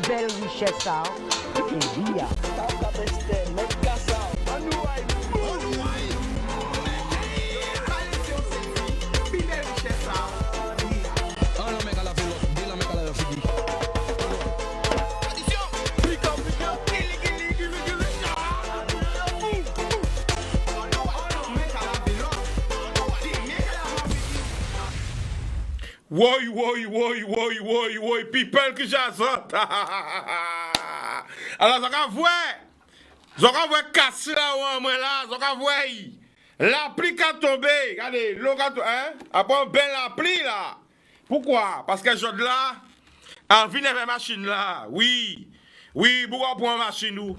Belle richesse, et bien. Woy, people qui j'azote. Alors, ça va voir casser là, moi là, ça va voir. L'appli qui a tombé, regardez, l'eau hein? Après, on belle l'appli là. Pourquoi? Parce que je là, en vient avec machine là, oui, pourquoi pour une machine nous?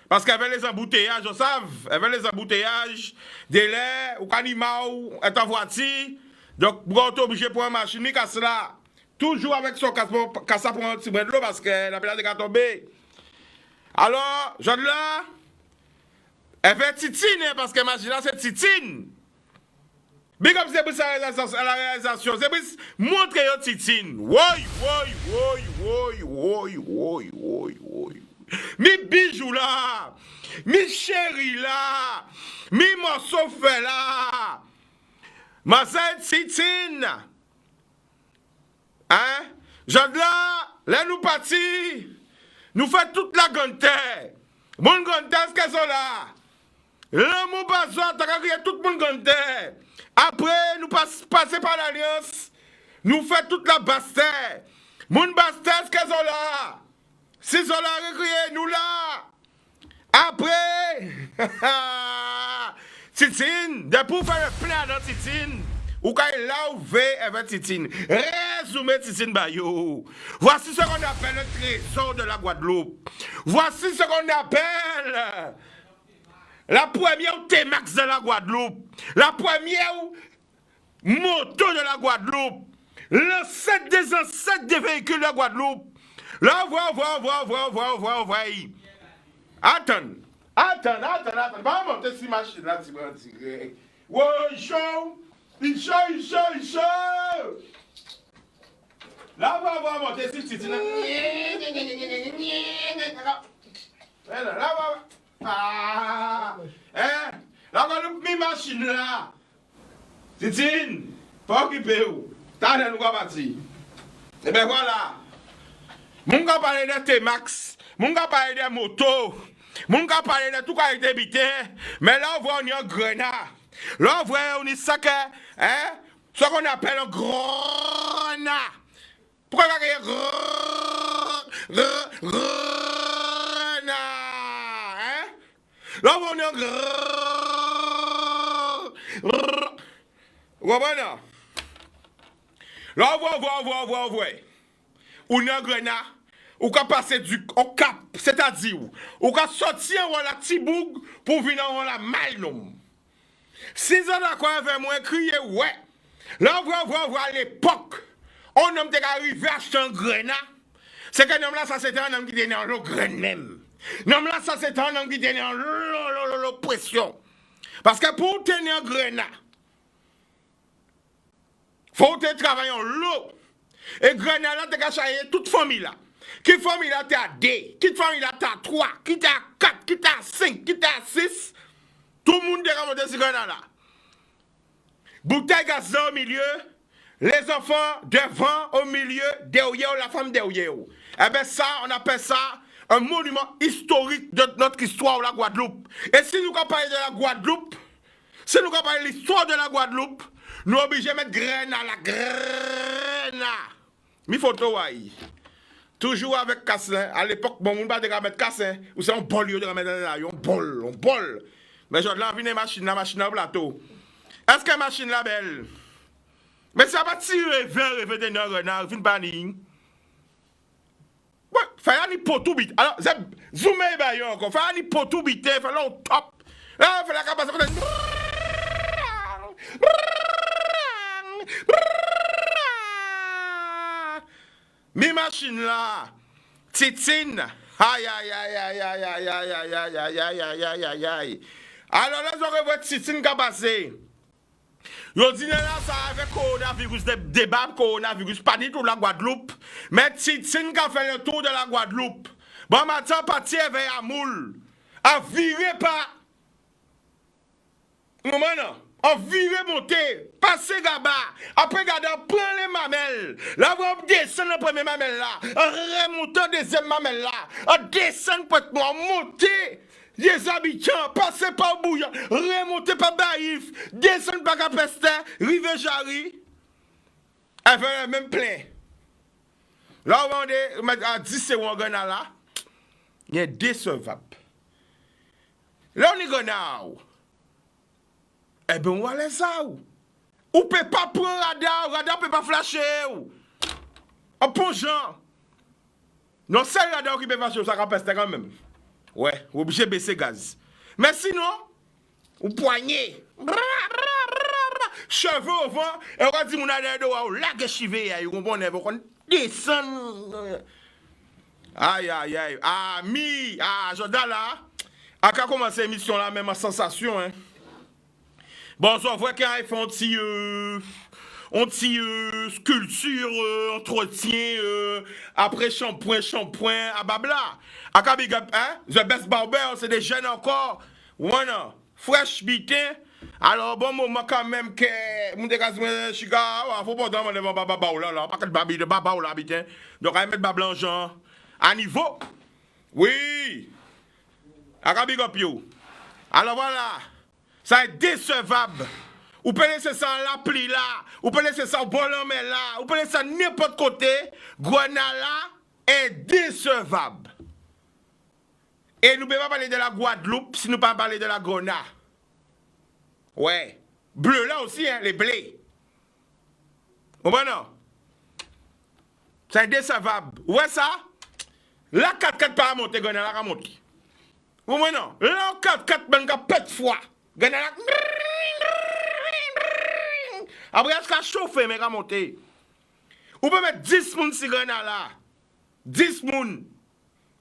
Parce qu'avec les embouteillages, vous savez, avec les embouteillages, délai, ou animal, est en voiture, donc vous êtes obligé pour une machine, mais casse là. Toujours avec son casse pour un petit brin de l'eau parce que la pédale est tombée. Alors, je là, elle fait titine parce que la machine là, c'est titine. Mais comme c'est pour ça la réalisation, c'est pour montrer une titine. Woy. Mi bijou là, mi chéri là, mi morceau fait là, ma titine. Hein? Jade là nous partis, nous fait toute la gante. Mon gante, ce qu'elles sont là. Le mot besoin, t'as crié tout le monde gante. Après, nous passer par l'alliance, nous fait toute la bastère. Mon bastère, ce qu'elles sont là. Si sont là, crié, nous là. Après, Titine, de pour faire le plein dans Titine. Ou quand il a ouvert avec Titine. Résumé Titine Bayo. Voici ce qu'on appelle le trésor de la Guadeloupe. Voici ce qu'on appelle la première T-Max de la Guadeloupe. La première moto de la Guadeloupe. L'ancêtre des ancêtres des véhicules de la Guadeloupe. Là, vois. Attends. Va monter cette machine là, tu vas tirer. Ouais, il chaud. Là, va monter cette petite là. Là, va. Ah! Là, va une machine là. Titine, pas occupé où? T'as nous va partir. Et ben voilà. Mon gars parle de T-Max, mon gars parle de moto, mon gars parle de tout quoi été habité, mais là on voit un grenat. Là on voit on est ça que, ce qu'on appelle un grenat. Pourquoi il y a grenat, là on voit un grenat. Là on voit. Ou un grenat, ou qu'à passer au cap, c'est-à-dire, ou qu'à sortir la tiboug pour venir dans la malnom. 6 ans d'accord avec moi, crier, ouais. Là, on voit à l'époque, on homme qui arrivé à acheter un grenat. C'est que l'homme là, ça c'était un homme qui était dans le grain même. L'homme là, ça c'était un homme qui était dans l'oppression. Parce que pour tenir un grenat, faut travailler en l'eau. Et Grenada, tu as changé toute famille là. Qui famille là, tu as 2, qui famille là, tu as 3, qui tu as 4, qui tu as 5, qui tu as 6. Tout le monde est remonté sur Grenada. Bouteille gaz au milieu, les enfants devant, au milieu, derrière, la femme derrière. Eh bien ça, on appelle ça un monument historique de notre histoire, la Guadeloupe. Et si nous parlons de la Guadeloupe, si nous parlons de l'histoire de la Guadeloupe, nous sommes obligés de mettre graine à la graine. Mi photo aïe. Toujours avec Cassin. À l'époque, bon, on ne peut pas mettre Cassin. Ou c'est un bol, de mettre là. On bol. Mais je l'ai vu la machine au plateau. Est-ce que la machine là belle? Mais ça va tirer vers le renard, fin panique. Ouais, fallait ni pour tout bit. Alors, c'est zoomer baillon encore. Fallait ni pour tout biter, fallait au top. Là, fallait capacité. Mi machine là, Titine, Aïe, aïe, aïe, aïe, aïe, aïe, aïe, aïe, aïe, aïe, aïe, aïe, aïe, aïe, aïe. Alors là, j'aurais votre sitine qui a passé. Yo dit là, ça avec coronavirus, débat coronavirus, pas du tout la Guadeloupe. Mais sitine qui a fait le tour de la Guadeloupe. Bon matin, parti vers à moule. A viré pas. Non, on vire monter, passer là-bas, après garder, prendre les mamelles. Là, on descend la première mamelle là, on remonte la deuxième mamelle là, on descend pour monter les habitants, passer par Bouillon, remonter par Baïf, descendre par Capestin, rive Jarry, elle fait le même plein. Là, on est à 10 secondes là, il est décevable. Là, on est gonna. Eh bien, on va laisser ça. Ou peut pas prendre radar peut pas flasher. En plongeant. Non, c'est le radar qui peut flasher, ça capeste quand même. Ouais, obligé de baisser gaz. Mais sinon, ou poignet. Cheveux au vent, et on va dire, on a des doigts, on l'a chivé, on va descendre. Aïe, aïe, aïe. Ah, Jordan là, a commencé l'émission là, même en sensation, hein. Bon, on voit qu'il y a un petit sculpture, entretien, après shampoing, à babla. À Kabig, hein? The Best Barber, c'est des jeunes encore. Voilà, fresh bitin. Alors, bon moment quand même que, mon dégagement, chiga, faut pas demander baba là, pas que le babi de baba là, bitin. Donc, on va mettre baba blanc, à niveau. Oui. À Kabig up yo. Alors voilà. Ça est décevable. Ou pouvez laisser ça en l'appli là. Ou pouvez laisser ça au bolomé là. Ou pouvez laisser ça n'importe côté. Grenala est décevable. Et nous ne pouvons pas parler de la Guadeloupe si nous ne pouvons pas parler de la Gona. Ouais. Bleu là aussi, hein, les blés. Ou ben non? C'est décevable. Ouais ça? La 4-4 pas à monter, Grenala à monter. Ou ben non? La 4-4 ben ka pète foi. Grenala. Après, est-ce qu'à chauffer, mais à monter? Ou peut mettre 10 moun si Grenala. 10 moun.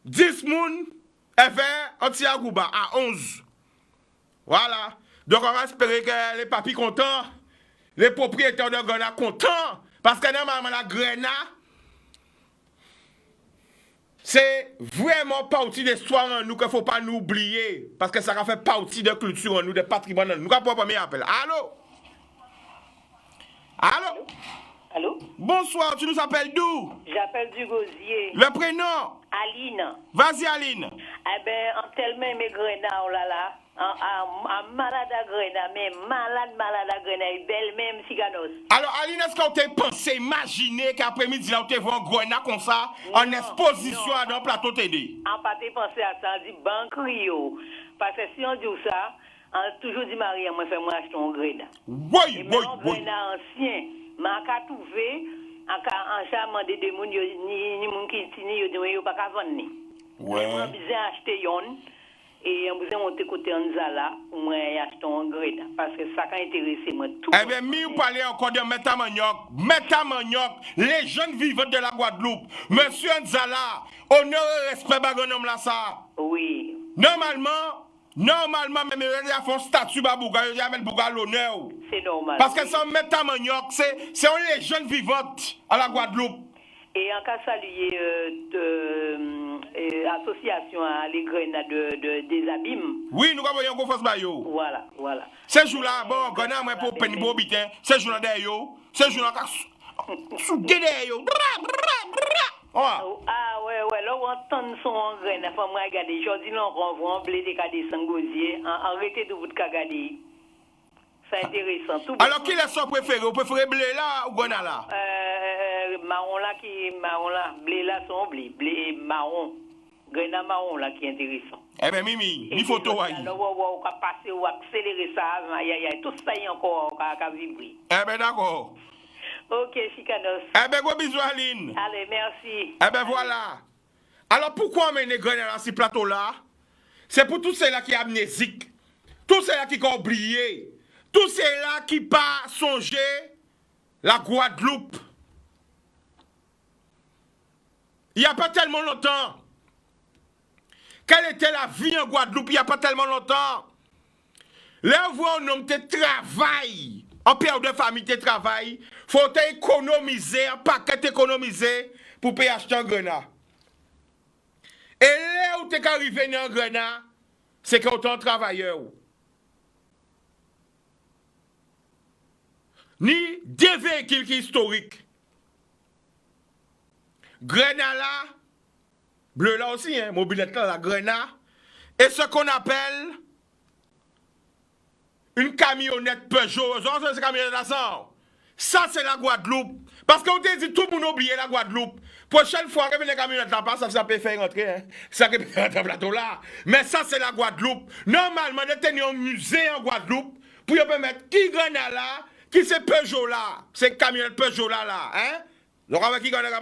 10 moun. Et faire Antiagouba à 11. Voilà. Donc, on va espérer que les papis contents, les propriétaires de Grenala contents, parce que normalement, la Grenala, c'est vraiment partie de l'histoire en nous qu'il ne faut pas nous oublier. Parce que ça fait partie de la culture en nous, de patrimoine en nous. Nous avons pas premier appel. Allô? Allô? Allô? Bonsoir, tu nous appelles d'où? J'appelle du Gosier. Le prénom? Aline. Vas-y, Aline. Eh ben, en tellement mes grenats, oh là là. En malade à grenat, mais malade à grenat, belle même ciganos. Alors, Aline, est-ce qu'on t'a pensé, imaginer qu'après-midi, là, on t'a vu un grenat comme ça, en exposition dans le plateau TD? En pas pensé à ça, on dit banque rio. Parce que si on dit ça, on a toujours dit Marie, moi, fais-moi acheter un grenat. Oui. Un grenat ancien, mais on a trouvé, en charmant des démons, ni moun qui tini, yo pas qu'à vendre. Ouais. On a besoin d'acheter yon. Et on a besoin de monter côté Anzala pour moi acheter un grenat. Parce que ça qui intéressé moi tout. Eh bien, mi ou parler encore de Metamagnoc, les jeunes vivants de la Guadeloupe. Monsieur Anzala, honneur et respect bagonome là ça. Oui. Normalement, même il y a un statut babouga, il y a un bouga l'honneur. C'est normal. Parce que ça Metamagnoc, c'est les jeunes vivantes à la Guadeloupe. Et en cas saluer association à les grenades des abîmes. Oui, nous avons un confiance bayo. Voilà. Ce jour-là, bon, grenade moi pour peine pour bitin. Ce jour-là d'ailleurs, ce jour-là sous yo. Ah ouais, là on entend son grenade, faut moi regarder. Aujourd'hui là on renvoie en blé des cas des sangosiers, arrêtez de vous regarder. C'est intéressant. Tout alors, qui est son préféré? Vous préférez blé là ou grenade là? Marron là, blé là son blé marron. Grenade marron là qui est intéressant. Eh bien, Mimi, il faut tout voir. On va passer ou accélérer ça, tout ça y encore à vibrer. Eh bien, d'accord. Ok, Chicanos. Eh bien, gros bisous, Aline. Allez, merci. Eh bien, voilà. Alors, pourquoi on met les grenades dans ce plateau-là? C'est pour tous ceux-là qui sont amnésiques, tous ceux-là qui ont oublié, tous ceux-là qui n'ont pas songé la quelle était la vie en Guadeloupe il n'y a pas tellement longtemps. Là, vous, on homme te travail. En période de famille, te travail. Faut économiser, un paquet économiser pour payer acheter un grenat. Et là où tu es arrivé dans un grenat, c'est que tu es un travailleur. Ni des véhicules qui sont historiques. Grenat là, bleu là aussi, hein, mobilette là, la grenat. Et ce qu'on appelle une camionnette Peugeot. C'est camionnette là, ça c'est la Guadeloupe. Parce qu'on te dit tout le monde oublie la Guadeloupe. Prochaine fois que les camionnettes là passent, ça peut faire rentrer. Hein. Ça peut faire rentrer plateau là. Mais ça c'est la Guadeloupe. Normalement, de tenir un musée en Guadeloupe pour permettre qui grenat là, qui c'est Peugeot là, c'est camionnette Peugeot là, hein? Donc avec qui grenat là,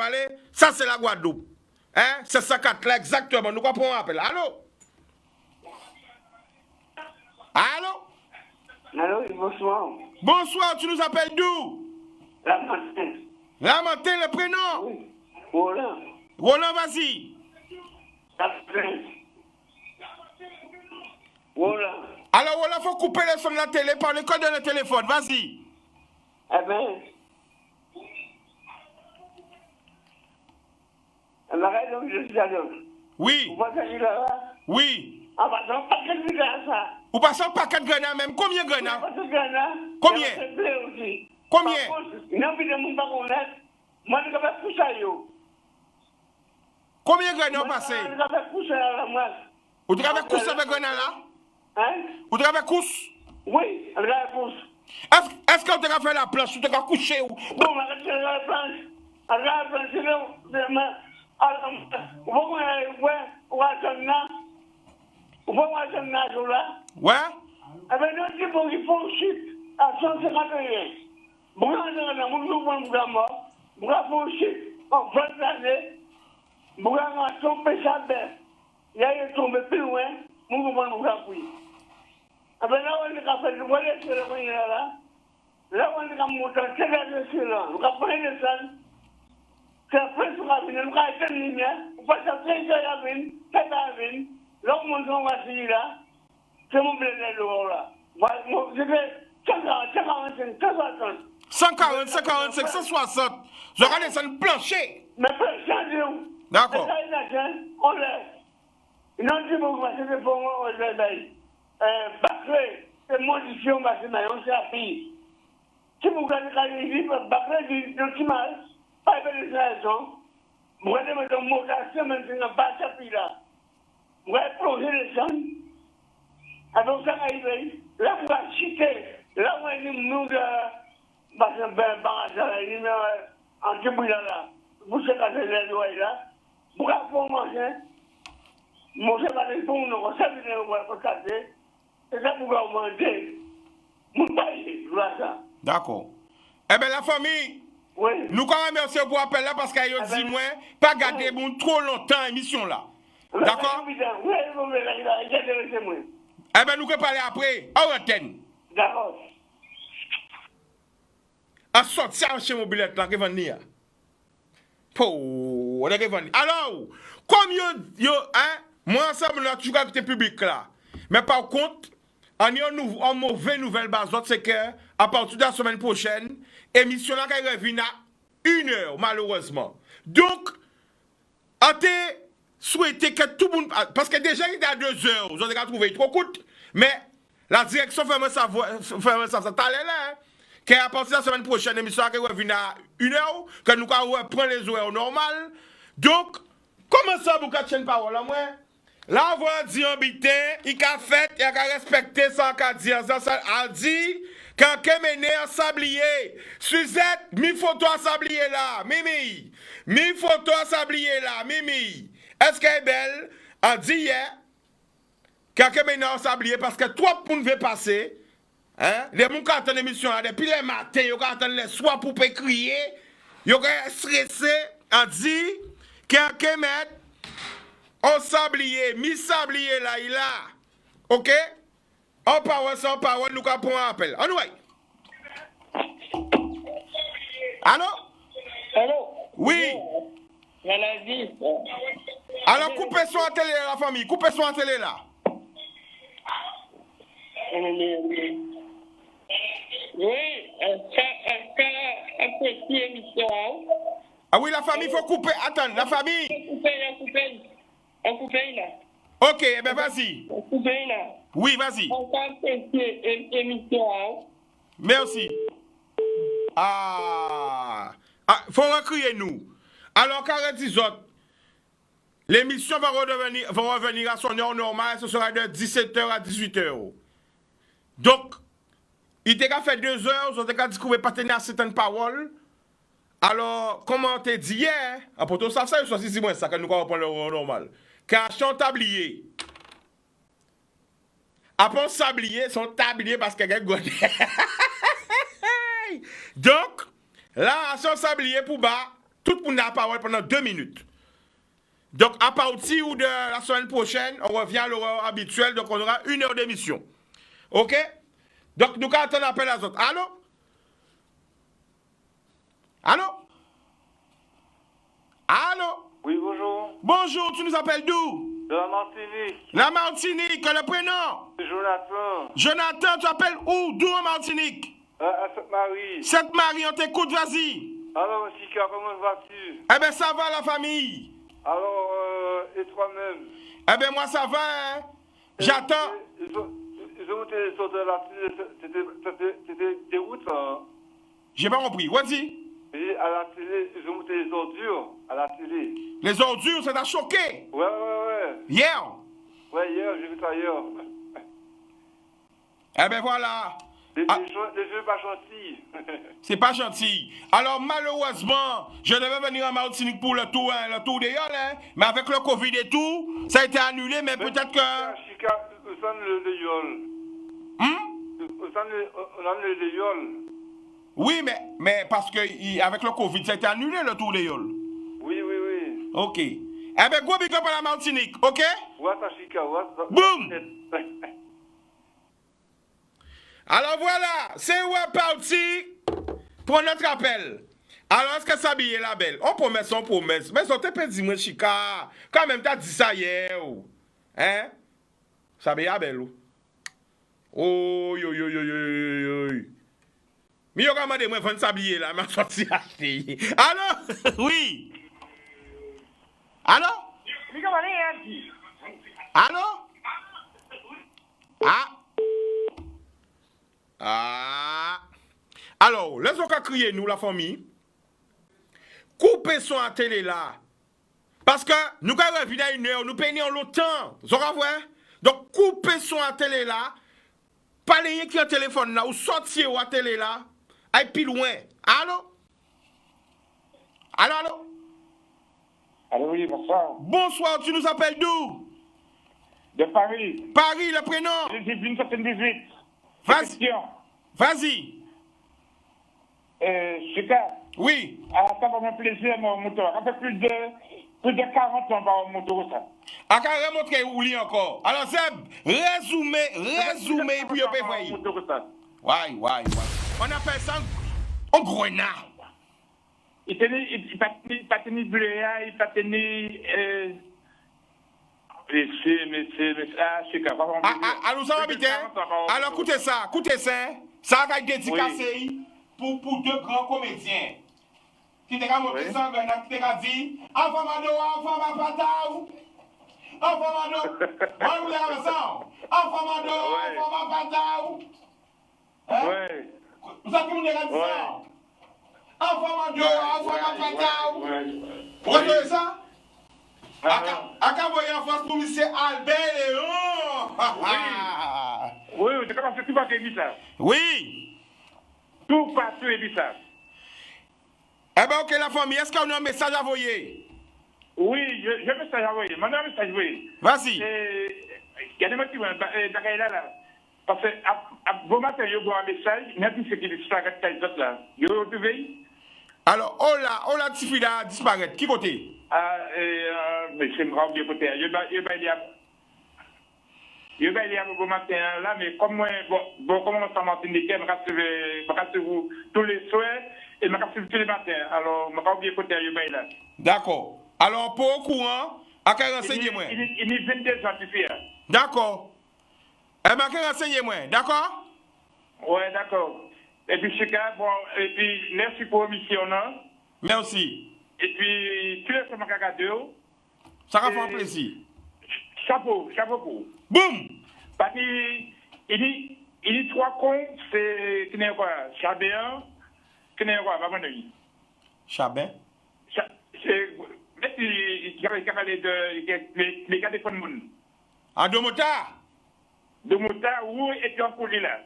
ça c'est la Guadeloupe. Hein? C'est ça là exactement. Nous comprenons appel. Allô? Allô? Allô, bonsoir. Bonsoir, tu nous appelles d'où? Lamantin. Lamantin, le prénom? Oui. Roland. Roland, vas-y. Roland. Alors, Roland, faut couper le son de la télé par le code de le téléphone. Vas-y. Eh bien. Donc, je suis allé. Oui. Vous passez là? Oui. Ah, bah, non, pas que tu as ça. Vous passez un paquet de grenats même. Combien de grenats? Combien? Combien? Non, mais je ne sais pas connaître. Moi, je vais pousser à eux. Combien de grenats passé? Je vais pousser à la moi. Vous travaillez cousse avec grenats là? Hein? Vous travaillez cousse? Oui, avec la pousse. Est-ce qu'on te fait la planche? Ou te coucher ou? Bon, avec la planche. Avec la planche, c'est là. Vous là? Ouais? Eh bien, nous disons qu'il faut chute à 151. Bon, on faut chute en 20 années. Bon, on a tombé sa bête. Il a tombé plus loin. Nous avons appris. Eh bien, là, on a fait le volet sur le moyen là. Là, on a monté un tel sur là. On a pris le sol. C'est après ce qu'on a vu. On a été en ligne. On passe à 13 heures à la ville. 7 heures à la ville. Là, on va se là. C'est mon blé de là. C'était 145, 160. 140, 145, 160. Je regarde ça le plancher. Mais plancher, d'accord. On laisse. Non, tu peux passer pour moi, on laisse. Bacré, c'est mon décision, on s'est appris. Si vous regardez quand il vit, Bacré dit, le mal, pas de raison. Vous allez mettre un mot d'action, maintenant, pas s'appuyer là. Vous allez plonger les gens. Alors, ça arrive, là, vous allez chuter. Là, vous allez nous de. En Tibouila, là. Vous savez quand c'est les doigts là. Vous allez pour manger. Manger par les bons, nous savons que vous allez casser. C'est ça que vous allez manger. Vous payez, voilà ça. D'accord. Eh bien, la famille. Oui. Nous, quand même, merci pour l'appel là parce qu'il y a dit, moi, pas garder trop longtemps l'émission là. D'accord? Oui, vous m'avez moi. Eh bien, nous allons parler après. En antenne. D'accord. À sortir chez mobilette là, qui va venir. On est venir. Alors, comme yo, hein, moi, ensemble, là, tu as public là. Mais par contre, on y a une mauvaise nouvelle base, c'est que, à partir de la semaine prochaine, émission là, qui revient à 1h, malheureusement. Donc, on te souhaité que tout le monde, parce que déjà, il est à 2h, vous avez trouvé trop coûte, mais la direction fait ça, t'allais là, qu'à partir de la semaine prochaine, l'émission qui revient à 1h, que nous prendre les horaires normales. Donc, comment ça, vous avez une parole à moi? Là, vous dit un bitin, il a fait, il a respecté ça qu'a dit, ça a dit, quand il mené un sablier, Suzette, mi photo à sablier là, Mimi, mi photo à sablier là, Mimi. Est-ce qu'elle est belle? A dit hier, quand il mené un sablier, parce que trois personnes veulent passer, hein, les gens qui attendent l'émission là, depuis les matins, ils attendent les soirs pour crier, ils sont stressés, a dit, quand il met un sablier, mi sablier là, il a. Ok? En parole, sans parole, nous avons un appel. On y va. Allô? Allô? Oui. Maladie. Alors, coupez son à télé, la famille. Coupez son à télé, là. Oui, c'est petite émission. Ah oui, la famille, il faut couper. Attends, la famille. On coupe là. Ok, eh ben vas-y. On coupe là. Oui, vas-y. On parle petite émission. Merci. Ah, faut recrier nous. Alors, 40 autres. L'émission va revenir à son heure normale, ce sera de 17h à 18h. Donc, il t'a fait 2 heures, on t'a dit qu'on ne pas tenir certaines paroles. Alors, comment on t'a dit hier, pour tout ça, il soit si moins ça, que nous comprenons l'heure normale. Car son tablier. Après, sablier, son tablier parce qu'il y a godé. Donc, là, son sablier pour bas, tout le monde a la parole pendant 2 minutes. Donc, à partir de la semaine prochaine, on revient à l'horaire habituel, donc on aura 1 heure d'émission. OK? Donc, nous quand on appelle les autres. Allô? Allô? Allô? Oui, bonjour. Bonjour, tu nous appelles d'où? De la Martinique. La Martinique, le prénom? C'est Jonathan. Jonathan, tu appelles où? D'où en Martinique? À Sainte-Marie. Sainte-Marie, on t'écoute, vas-y. Alors, Chica, comment vas-tu? Eh bien, ça va, la famille? Alors, et toi-même? Eh bien, moi, ça va, hein? J'attends. Ils ont monté les sortes de la télé, c'était déroutant. Hein? J'ai pas compris. Vas-y. Et à la télé, ils ont monté les ordures à la télé. Les ordures, ça t'a choqué? Ouais. Hier? Ouais, hier, j'ai vu ça hier. Eh ben voilà. Les jeux pas gentils. C'est pas gentil. Alors malheureusement, je devais venir en Martinique pour le tour des Yoles, hein? Mais avec le Covid et tout, ça a été annulé, mais peut-être que... Chica, où sont les yoles? On a les yoles. Oui, mais parce que avec le Covid, ça a été annulé le tour des Yoles. Oui. Ok. Eh ben, go big up à la Martinique, ok? What's Chica, Boum! Alors voilà, c'est où parti pour notre appel. Alors, est-ce que ça est la belle? On promesse. Mais ça te peut dire, moi, Chica. Quand même, t'as dit ça hier. Hein? Ça est la belle. Oh, yo. Mais yo, comment de moi, faut sablier là, m'a sorti acheter. Allô? Oui. Allô? Allô? Alors, laissons qu'à crier nous, la famille. Coupez son à télé là. Parce que nous, quand on revient à 1 heure, nous payons longtemps. Vous comprenez? Donc, coupez son à télé là. Parlez qui a un téléphone là, ou sortez à la télé là. Aïe, plus loin. Allô? Allô? Allô, oui, bonsoir. Bonsoir, tu nous appelles d'où? De Paris. Paris, le prénom? J'ai vu une 78. Vas-y. Chica. Oui. Ça va me plaisir, mon moteur. Ça fait plus de 40 ans par moto, ça. À quand remontrer où il encore. Alors, Seb, résumé, puis on peut voir. Ouais. On appelle ça un grenard. Il pas tenu bléa, il pas tenu... Chica, alors, ça va bien. Alors, écoutez ça. Ça va être dédicacé pour 2 grands comédiens. Qui te montré ça, qui te dit Enfant Mado, enfant Mapataou. Enfant Mado. Moi, vous avez ça. Enfant Mado, enfant Mapataou. Oui. Vous savez qui vous avez dit ça? Enfant Mado, enfant Mapataou. Vous voyez ça? À quand vous voyez en France pour monsieur Albert Léon? Oui, c'est comme ça que tu vas dire ça. Oui. Tout partout est ça. Eh bien, ok, la famille, est-ce qu'on a un message à envoyer? Oui, j'ai un message à envoyer. Mon message, oui. Vas-y. Il y a des motifs là. Parce que, bon matin, il y a un message, même si c'est qui disparaît les autres là. Vous retrouvez? Alors, on l'a disparaître. Qui côté? Mais c'est grave de côté. Je vais aller à bon matin là, mais comme moi, bon, comme on s'en Martinique, je vais tous les soirs et je vais tous les matins. Alors, je vais oublier côté, je vais là. D'accord. Alors, pour au courant, À quel renseignement? Il est 22 ans, tu fais. D'accord. Eh bien, quel renseignement? D'accord? Ouais, d'accord. Et puis, Chika, bon, et puis, merci pour l'émission, non? Merci. Et puis, tu es sur ma cagadeur. Ça va faire plaisir. Chapeau pour. Boum! Parce qu'il dit 3 cons, c'est, qui n'est quoi? Chabéen, qui n'est quoi? Pas mon avis. Chabin? C'est, mais il y a les gars de fond monde. À Domota? Domota, où est-tu en coulis là?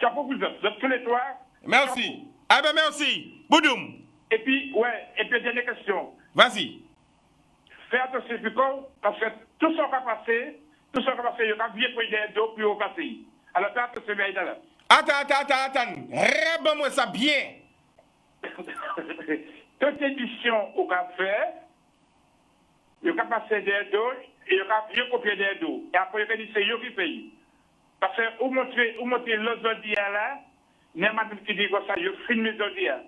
Chapeau pour vous autres, tous les soirs. Merci. Ah ben merci. Boudoum. Et puis, ouais, et puis dernière question. Vas-y. Fais attention, parce que tout ce qui va passer, il y a bien pour des dos puis au passé. Alors, fais attention, mais là. Attends. Rêve-moi ça bien. Toute édition au café, il y a passer des dos, et il y a bien copier des dos. Et après, il y a dit c'est eux qui payent. Parce que, où montrer l'autre dia là, n'importe qui dit que ça, il filme l'autre dia.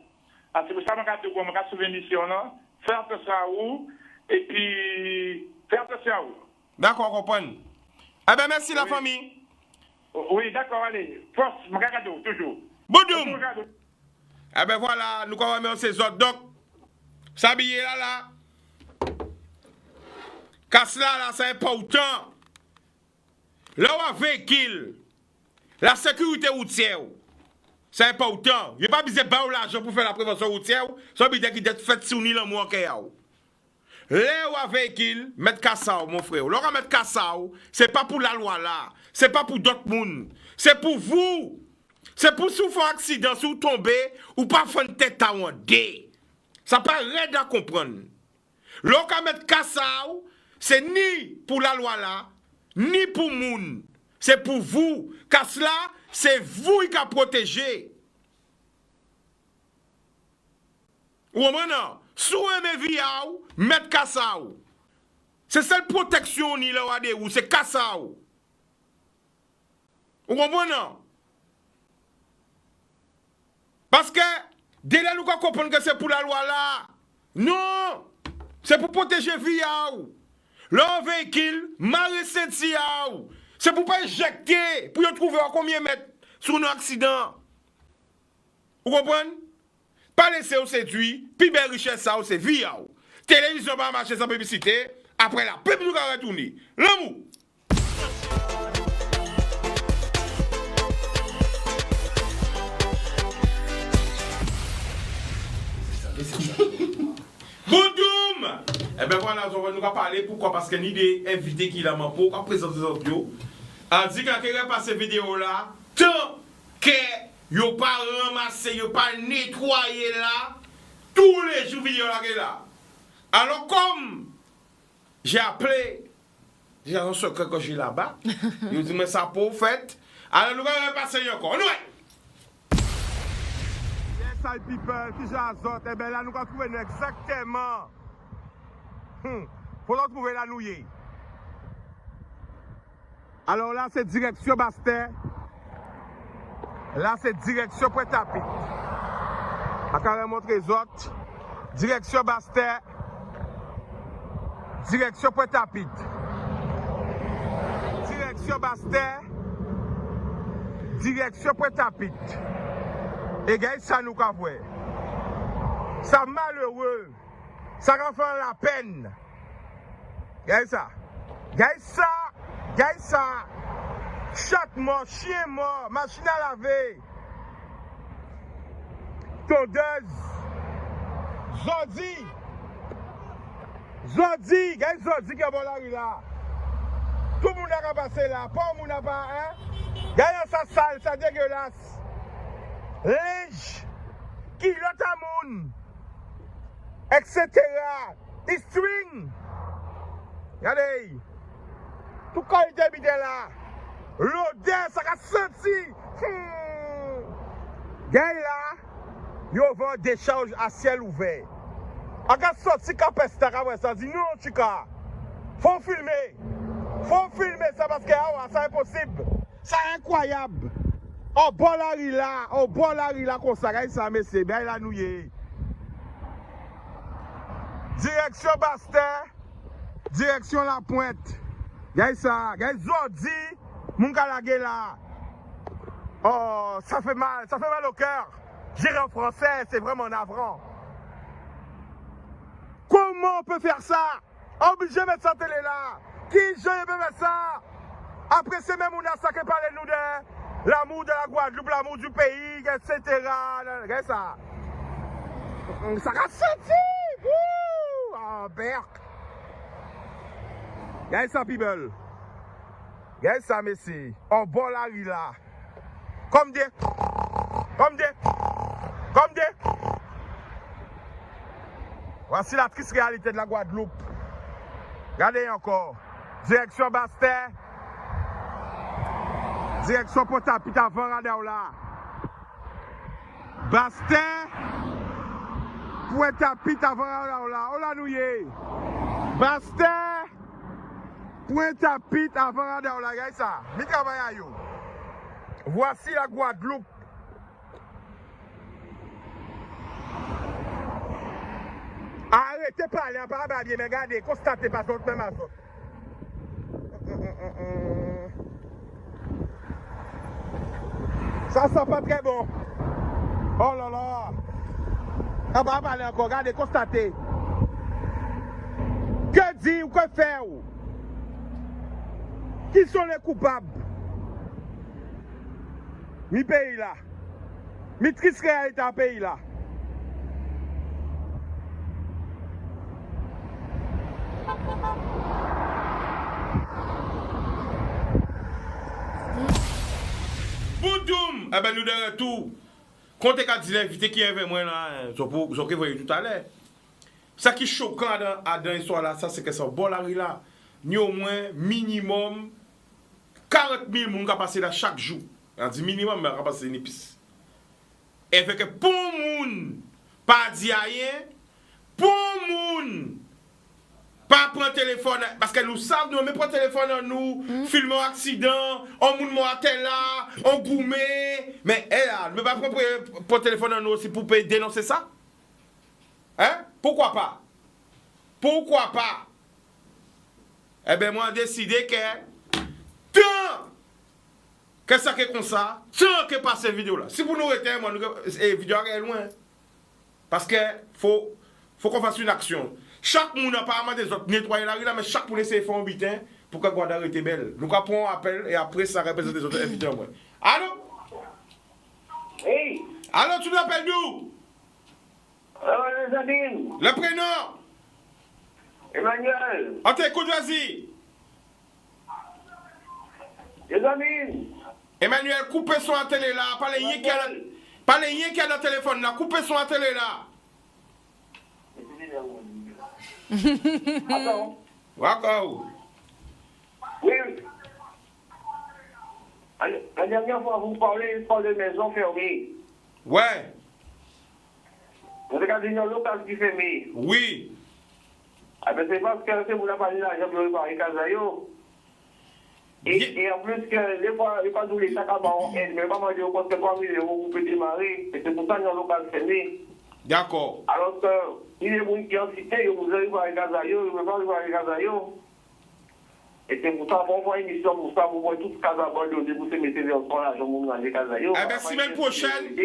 C'est pour ça que je vais souvenir l'émission, non? Fais attention à vous, et puis, fais attention à vous. D'accord, comprendre. Eh ben, merci la famille. Oui, d'accord, allez. Force, mon cadeau, toujours. Boudoum. Eh ben voilà, nous commençons ces autres. Donc, s'habiller là. Casse là, c'est important. Là où un véhicule, la sécurité routière, c'est important. Il n'y a pas besoin de l'argent pour faire la prévention routière. Ça veut dire qu'il est fait sur le mois qu'il y a. Là où un véhicule, mettre cassao, mon frère. Là où mettre cassao, c'est pas pour la loi là. C'est pas pour d'autres monde. C'est pour vous. C'est pour si vous faites un accident, si vous tombez, ou pas faire une tête à un dé. Ça pas raide à comprendre. Là où mettre cassao, c'est ni pour la loi là, ni pour moun. C'est pour vous. Car cela, c'est vous qui a protégé. Ou maintenant, sous mes viaou, mettre kassao. C'est cette protection ni là ou c'est kassao. Ou maintenant. Parce que dès là nous comprenons que c'est pour la loi là. Non, c'est pour protéger viaou. Leur véhicule, marre sentiaou. C'est pour pas injecter, pour y trouver à combien mètres sur un accident. Vous comprenez? Pas laisser au séduit, puis belle richesse ça, c'est vie. Télévision va marcher sans publicité, après la pub nous va retourner. L'amour. Boudoum! Eh bien voilà, on va nous parler. Pourquoi? Parce qu'il y a des invités qui l'ont pour qu'on présente des audios. On dit quand quelqu'un passe cette vidéo là, tant que yo pas ramassé, yo pas nettoyé là, tous les jours vidéo là est là. Alors comme j'ai appelé, j'ai un secret que j'ai là-bas, il dit mais ça pour fait. Alors nous allons passer encore. Nous. Sale people, qui j'ai azote, eh bien là nous allons trouver exactement. Faut nous trouver la nouille. Alors là c'est direction Bastet. Là c'est direction Pointe-à-Pitre. À carrément montrer les autres. Direction Bastet. Direction Pointe-à-Pitre. Direction Bastet. Direction Pointe-à-Pitre. Et gars, ça nous a vu. Ça malheureux. Ça va faire la peine. Gars, ça. Chat mort, chien mort, machine à laver. Tondeuse. Zodi, gars, Zodi qui est bon là. Tout le monde a passé là. Pas le monde a pas, hein. Gars, ça sale, ça dégueulasse. Linge, kilote à moun, etc. Les string. Regardez. Tout qualité de là. L'odeur, ça a senti. Gars là, yo vend des charges à ciel ouvert. On a sorti capesta, ça dit non, chica. Faut filmer ça parce que c'est impossible. C'est incroyable. Oh, bon la rila, comme ça, ça, mais c'est bien la nouille. Direction Bastet, Direction La Pointe. Gagne ça. Gagne Zodi. Mon calagé là. Oh, ça fait mal au cœur. J'irai en français, c'est vraiment navrant. Comment on peut faire ça? Obligé de mettre ça télé là. Qui je peux mettre ça? Après, c'est même on a ça qui parle nous de l'amour de la Guadeloupe, l'amour du pays, etc. Regarde ça. Ça a senti. Oh, berk. Regarde ça, people. Regarde ça, messi. On bon la rue là. Comme des. Voici la triste réalité de la Guadeloupe. Regardez encore. Direction Bastin. Direction Pointe-à-Pitre avant Radaoula. Bastin. Pointe-à-Pitre avant Radaoula. On l'a nouillé. Bastin. Pointe-à-Pitre avant Radaoula. Regardez ça. Mi travaille à yo. Voici la Guadeloupe. Arrêtez de parler, on parle bien, mais regardez, constatez pas d'autres même à ça. Ça sent pas très bon. Oh là là. On va parler encore, regardez, constatez. Que dire ou que faire? Qui sont les coupables? Mi pays là. Mi triste réalité à pays là. Boudoum! Eh ben nous de retour. Comptez qu'à dire l'invité qui est avec moi là, ce que vous voyez tout à l'heure. Ce qui est choquant dans l'histoire là, ça c'est que c'est bon la rue là. Ni au moins minimum 40 000 personnes qui passent là chaque jour. On dit minimum, mais on va passer une épice. Et fait que pour moun pas dire rien, pour moun pas prendre téléphone, parce que nous savons, nous mettons téléphone en nous, filmer un accident, on moun mort là, on goumé, mais là, nous ne pas prendre téléphone en nous aussi pour dénoncer ça? Hein? Pourquoi pas? Pourquoi pas? Eh bien, moi, j'ai décidé que tant que ça est comme ça, tant que pas cette vidéo là. Si vous nous retenez, moi, la vidéo est loin. Parce que faut qu'on fasse une action. Chaque monde n'a pas des autres nettoyer la rue là, mais chaque monde essaie de faire un butin pour que Guadeloupe arrête belle. Nous prenons un appel et après ça représente les autres invités. Allô? Oui. Allô, tu nous appelles d'où? Les amis. Le prénom? Emmanuel. On t'écoute, vas-y. Les amis. Emmanuel, coupez son à télé là. Pas les yens qui a dans le téléphone là. Coupez son à télé là. Attends. D'accord. Oui. La dernière fois, vous parlez de maisons fermées. Ouais. Vous regardez une local qui est fermé. Oui. Ah ben c'est parce que vous n'avez pas de l'argent pour réparer Casayo. Et en plus que les fois, il n'y a pas de l'État qui a aide, mais pas manger au poste de 3 000 € pour démarrer. Et c'est pour ça qu'il y a un local fermé. D'accord. Alors que, il y a des gens qui ont cité, vous allez voir les Casayo, vous ne pouvez pas voir les Casayo. Et c'est pour ça qu'on voit une émission pour ça, vous voyez tout ce cas abandonné, vous se mettez dans son argent pour manger Casayo. Eh bien, semaine prochaine,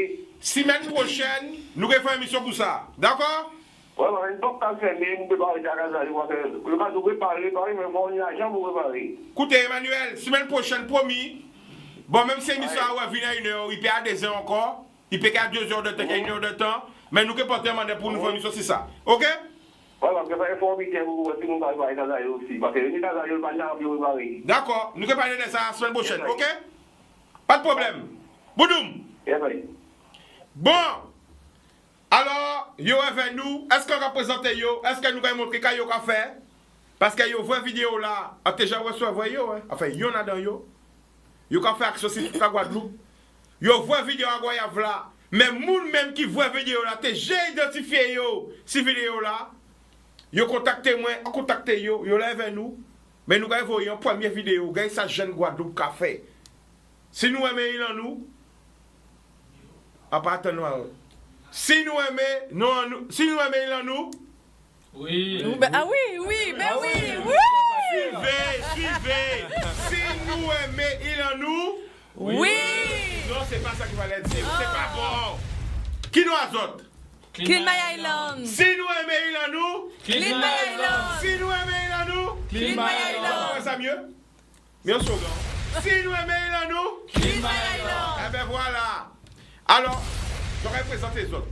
nous allons faire une émission pour ça. D'accord? Oui, mais une fois que c'est fermé, vous ne pouvez pas arrêter à Casayo. Le cas où vous réparer, mais il faut un argent pour réparer. Écoutez, Emmanuel, semaine prochaine, promis. Bon, même si l'émission va venir à 1 heure, il peut à 2 heures encore. Il peut qu'à 2 heures de temps, 1 heure de temps. Mais nous ne pouvons pas demander pour nous faire une émission, c'est ça. Ok? Voilà, parce que ça faut inviter vous, si nous allons voir Casayo aussi. Parce que les Casayo, ils ne vont pas bien réparer. D'accord, nous allons parler de ça la semaine prochaine, ok? Pas de problème. Boudoum. Bon. Alors, yo avec nous, est-ce qu'on va présenter yo? Est-ce que nous allons montrer qu'il y a fait? Parce que yo voit vidéo là, a déjà reçu yo, hein? Enfin, yo n'a dans yo. Yo ka fait action sur toute la Guadeloupe. Yo voit vidéo à Guayave là. Mais moun même qui voit vidéo là, j'ai identifié yo, si vidéo là. Yo contactez moi, on contacte yo, yo là avec nous. Mais nous allons voir une première vidéo, gagne sa jeune Guadeloupe qu'a fait. Si nous aimons il en nous, à part nous. Si nous aimons il en nous, Oui. Ah oui, ben oui. Suivez. Si nous aimons, il en nous. Oui. Non, c'est pas ça qu'il fallait dire. C'est pas bon. Qui nous azote? Clean My Island. Si nous aimons, il en nous. Clean My Island. Si nous aimons, il en nous. Clean My Island. On ça mieux? Mieux au second. Si nous aimons, il en nous. Clean My Island. Eh ben voilà. Alors, j'aurais présenté les autres.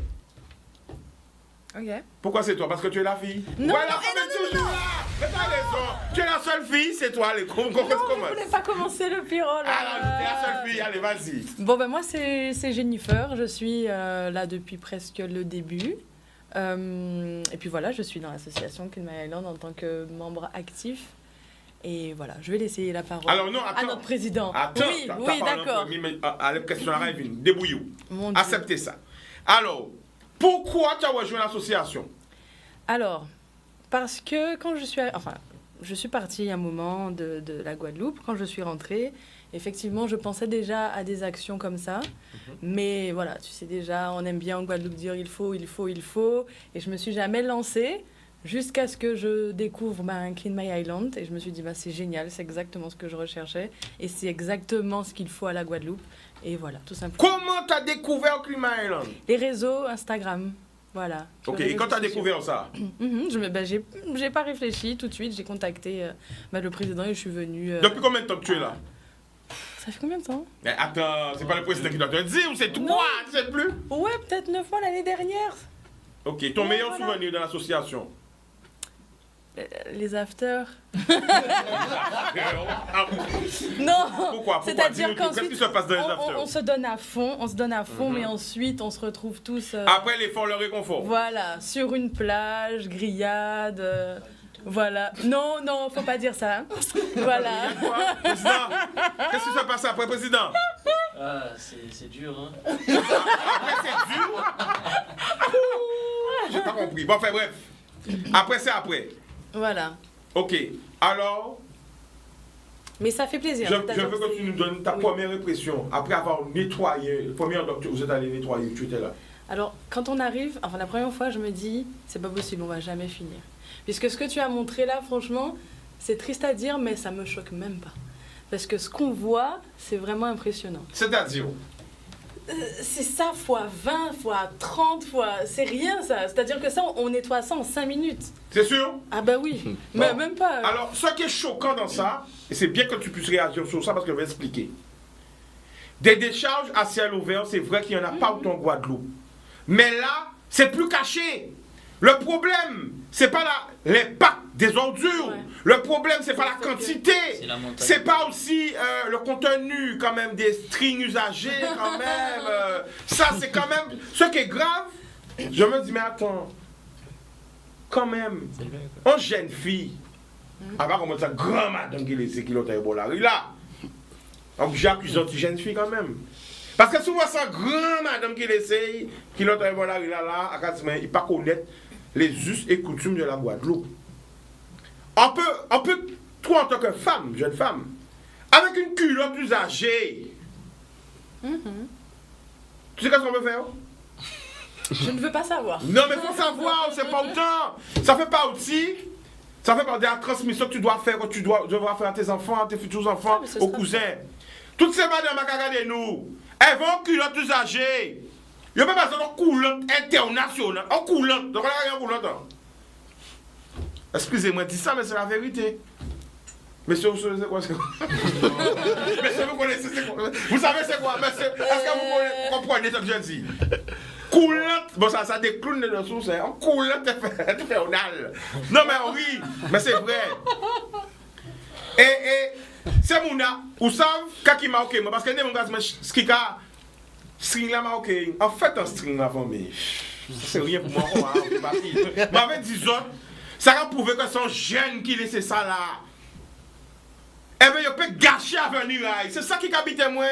Ok. Pourquoi c'est toi? Parce que tu es la fille? Non, ouais, la non, femme non, est toujours non. là. Mais t'as raison. Tu es la seule fille, c'est toi. Les Non, je voulais pas commencer le pyro là. Alors, tu es la seule fille. Allez, vas-y. Bon, ben moi, c'est Jennifer. Je suis là depuis presque le début. Et puis voilà, je suis dans l'association Clean My Island en tant que membre actif. Et voilà, je vais laisser la parole Alors, non, attends. à notre président. Attends, oui, d'accord. À la question à Raven, débrouillez-vous. Mon Dieu. Acceptez ça. Alors, pourquoi tu as rejoint l'association? Alors, parce que quand je suis partie un moment de la Guadeloupe. Quand je suis rentrée, effectivement, je pensais déjà à des actions comme ça. Mais voilà, tu sais déjà, on aime bien en Guadeloupe dire il faut. Et je me suis jamais lancée jusqu'à ce que je découvre Clean My Island. Et je me suis dit, c'est génial, c'est exactement ce que je recherchais. Et c'est exactement ce qu'il faut à la Guadeloupe. Et voilà, tout simplement. Comment tu as découvert Clean My Island? Les réseaux, Instagram. Voilà. Ok, et quand tu as découvert ça? J'ai pas réfléchi tout de suite, j'ai contacté le président et je suis venue. Depuis combien de temps que tu es là? Ça fait combien de temps? Mais attends, c'est pas le président qui doit te dire, ou c'est toi, tu sais plus? Ouais, peut-être 9 mois l'année dernière. Ok, ton meilleur souvenir de l'association? Les afters. Ah, Non. Pourquoi? C'est-à-dire qu'est-ce qui se passe dans les afters? on se donne à fond, mais ensuite on se retrouve tous. Après l'effort, le réconfort. Voilà, sur une plage, grillade. Voilà. Non, faut pas dire ça. Voilà. Président, qu'est-ce qui se passe après, président? C'est dur, hein. Après, c'est dur? J'ai pas compris. Bon, enfin, bref. Après, c'est après. Voilà. Ok. Alors, mais ça fait plaisir. je veux que tu nous donnes ta première impression. Après avoir nettoyé, première docteur, vous êtes allé nettoyer, tu étais là. Alors, quand on arrive, la première fois, je me dis, c'est pas possible, on va jamais finir. Puisque ce que tu as montré là, franchement, c'est triste à dire, mais ça me choque même pas. Parce que ce qu'on voit, c'est vraiment impressionnant. C'est-à-dire? C'est ça fois 20, fois 30, fois... C'est rien, ça. C'est-à-dire que ça, on nettoie ça en 5 minutes. C'est sûr? Ah bah oui. Bon. Mais même pas... Alors, ce qui est choquant dans ça, et c'est bien que tu puisses réagir sur ça parce que je vais expliquer. Des décharges à ciel ouvert, c'est vrai qu'il n'y en a pas autant en Guadeloupe. Mais là, c'est plus caché. Le problème, c'est pas l'impact des ordures. Ouais. Le problème, c'est pas la quantité. C'est pas aussi le contenu, quand même, des strings usagés, quand même. Ça, c'est quand même... Ce qui est grave, je me dis, mais attends, quand même, une jeune fille, avant qu'on ça, grand madame qui laisse qui l'autre est là. Donc j'accuse une jeune fille quand même. Parce que souvent, ça, grand madame qui laisse qui l'autre est là, il ne pas connaître les us et coutumes de la Guadeloupe. On peut, toi en tant que femme, jeune femme, avec une culotte usagée, tu sais qu'est-ce qu'on peut faire? Je ne veux pas savoir. Non, mais il faut savoir, c'est pas autant. Ça fait partie de la transmission que tu dois faire, que tu devras faire à tes enfants, à tes futurs enfants, aux cousins. Toutes ces madames à regarder nous, elles vont en culotte usagée. Il n'y a pas besoin d'une coulotte internationale. En coulotte. Donc, on a en coulotte. Excusez-moi, dis ça, mais c'est la vérité. Monsieur, vous savez quoi? Monsieur, vous connaissez c'est quoi? Vous savez c'est quoi? Est-ce que vous comprenez ce que je dis? Coulotte. Bon, ça décline de source. En coulotte infernale. Non, mais oui, mais c'est vrai. Et c'est mouna. Vous savez, quand il m'a ok, parce que mon gars, ce qui a. String là, ok. En fait, un string là, mais c'est rien pour moi. Mais avec 10 autres, ça va prouver que c'est un jeune qui laisse ça là. Eh bien, il peut gâcher à venir là. C'est ça qui habite moi.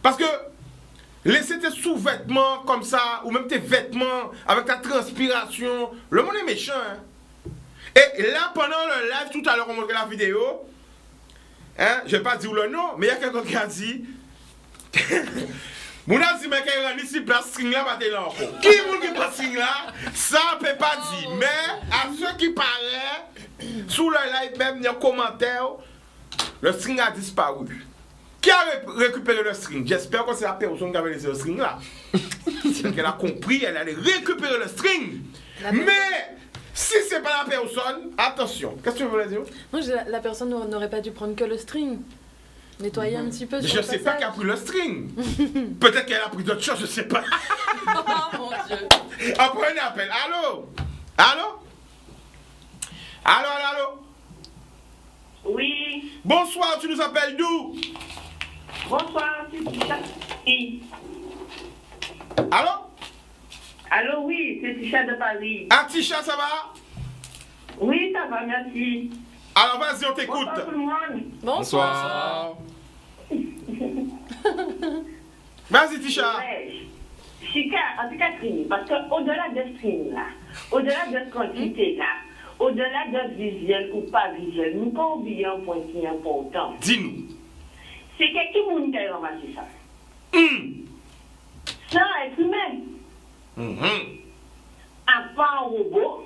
Parce que laisser tes sous-vêtements comme ça, ou même tes vêtements avec ta transpiration, le monde est méchant. Hein? Et là, pendant le live, tout à l'heure, on montre la vidéo. Hein, je ne vais pas dire le nom, mais il y a quelqu'un qui a dit. Mon a dit, mais qu'il y a ici, place string là, pas de là encore. Qui vous qui passe string là, ça on peut pas dire. Mais à ceux qui paraissent, sous le live même, il y a un commentaire, le string a disparu. Qui a récupéré le string? J'espère que c'est la personne qui avait laissé le string là. C'est qu'elle a compris, elle allait récupérer le string. Mais si c'est pas la personne, attention. Qu'est-ce que tu veux dire? Non, la personne n'aurait pas dû prendre que le string. Nettoyer un petit peu sur Je le sais pas passage. qui a pris le string. Peut-être qu'elle a pris d'autres choses, je sais pas. Oh mon Dieu. Après un appel. Allô? Allô? Allô, allô, allô? Oui, Bonsoir, tu nous appelles d'où? bonsoir, c'est Tisha. Allô? Allô, oui, c'est Tisha de Paris. Ah, Tisha, ça va? Oui, ça va, merci. Alors, vas-y, on t'écoute. Bonsoir tout le monde. Bonsoir. Vas-y, Tisha. Ouais. Chica, en tout cas, parce qu'au-delà de stream, là, au-delà de quantité, là, au-delà de visuel ou pas visuel, nous pas oublier un point qui est important. Dis-nous. C'est que qui moun qui a ramassé ça? Ça, être humain. À part un robot,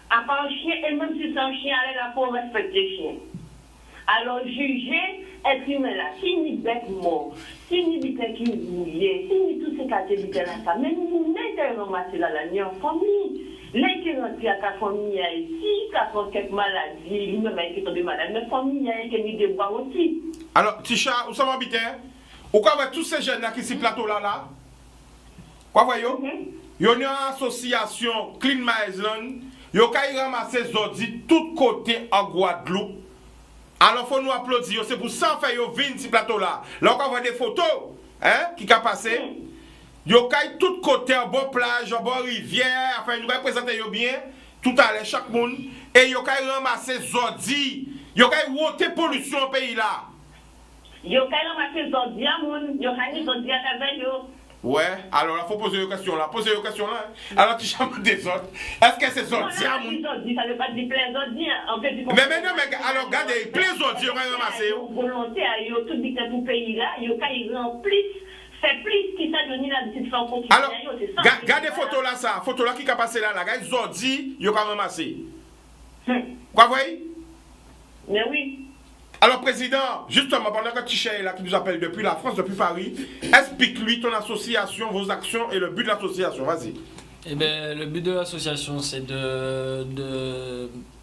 à part un chien, et même si c'est un chien, allez là pour respecter le chien. Alors, juger être humain là, si ni bête mort, si ni bête qui mouillé, si ni tout ce qui a là, ça, même nous n'avons ramassé là, la nuit en famille. L'intérêt à ta famille ici, qu'à faire quelques maladies, lui-même a été tombé malade, mais famille a été mis des bois aussi. Alors, Tisha, où ça m'habite? Ou quoi avec tous ces jeunes là qui sont plateau là? Quoi voyons? Il y a une association Clean My Island. Il y a ramasser les ordis tous côtés en Guadeloupe. Alors, il faut nous applaudir. C'est pour ça que nous venons sur ce plateau là. Là, on voit des photos qui sont passées. Il y a tous côtés en bonne plage, en bonne rivière. Enfin, nous allons présenter bien. Tout à l'heure, chaque monde. Et il y a ramasser les ordis. Il y a ôter pollution au pays là. Il y a ramasser les ordis à moun. Il y a des ordis à travailler. Ouais, alors il faut poser une question là. Posez une question là. Alors tu changes des autres. Est-ce que c'est sorti à mon. Ça ne veut pas dire plein d'ordis. Mais maintenant, alors regardez, plein d'ordis, on va ramasser. Volonté à eux, tout dit que tout pays là, ils remplissent. C'est plus qui ça donne la petite forme continue. Alors, regardez photo là, ça. Photo là qui a passé là. Regardez, les ordis, ils ont ramassé. Quoi, vous voyez? Mais oui. Alors, président, justement, pendant que Tisha est là, qui nous appelle depuis la France, depuis Paris, explique-lui ton association, vos actions et le but de l'association. Vas-y. Eh bien, le but de l'association, c'est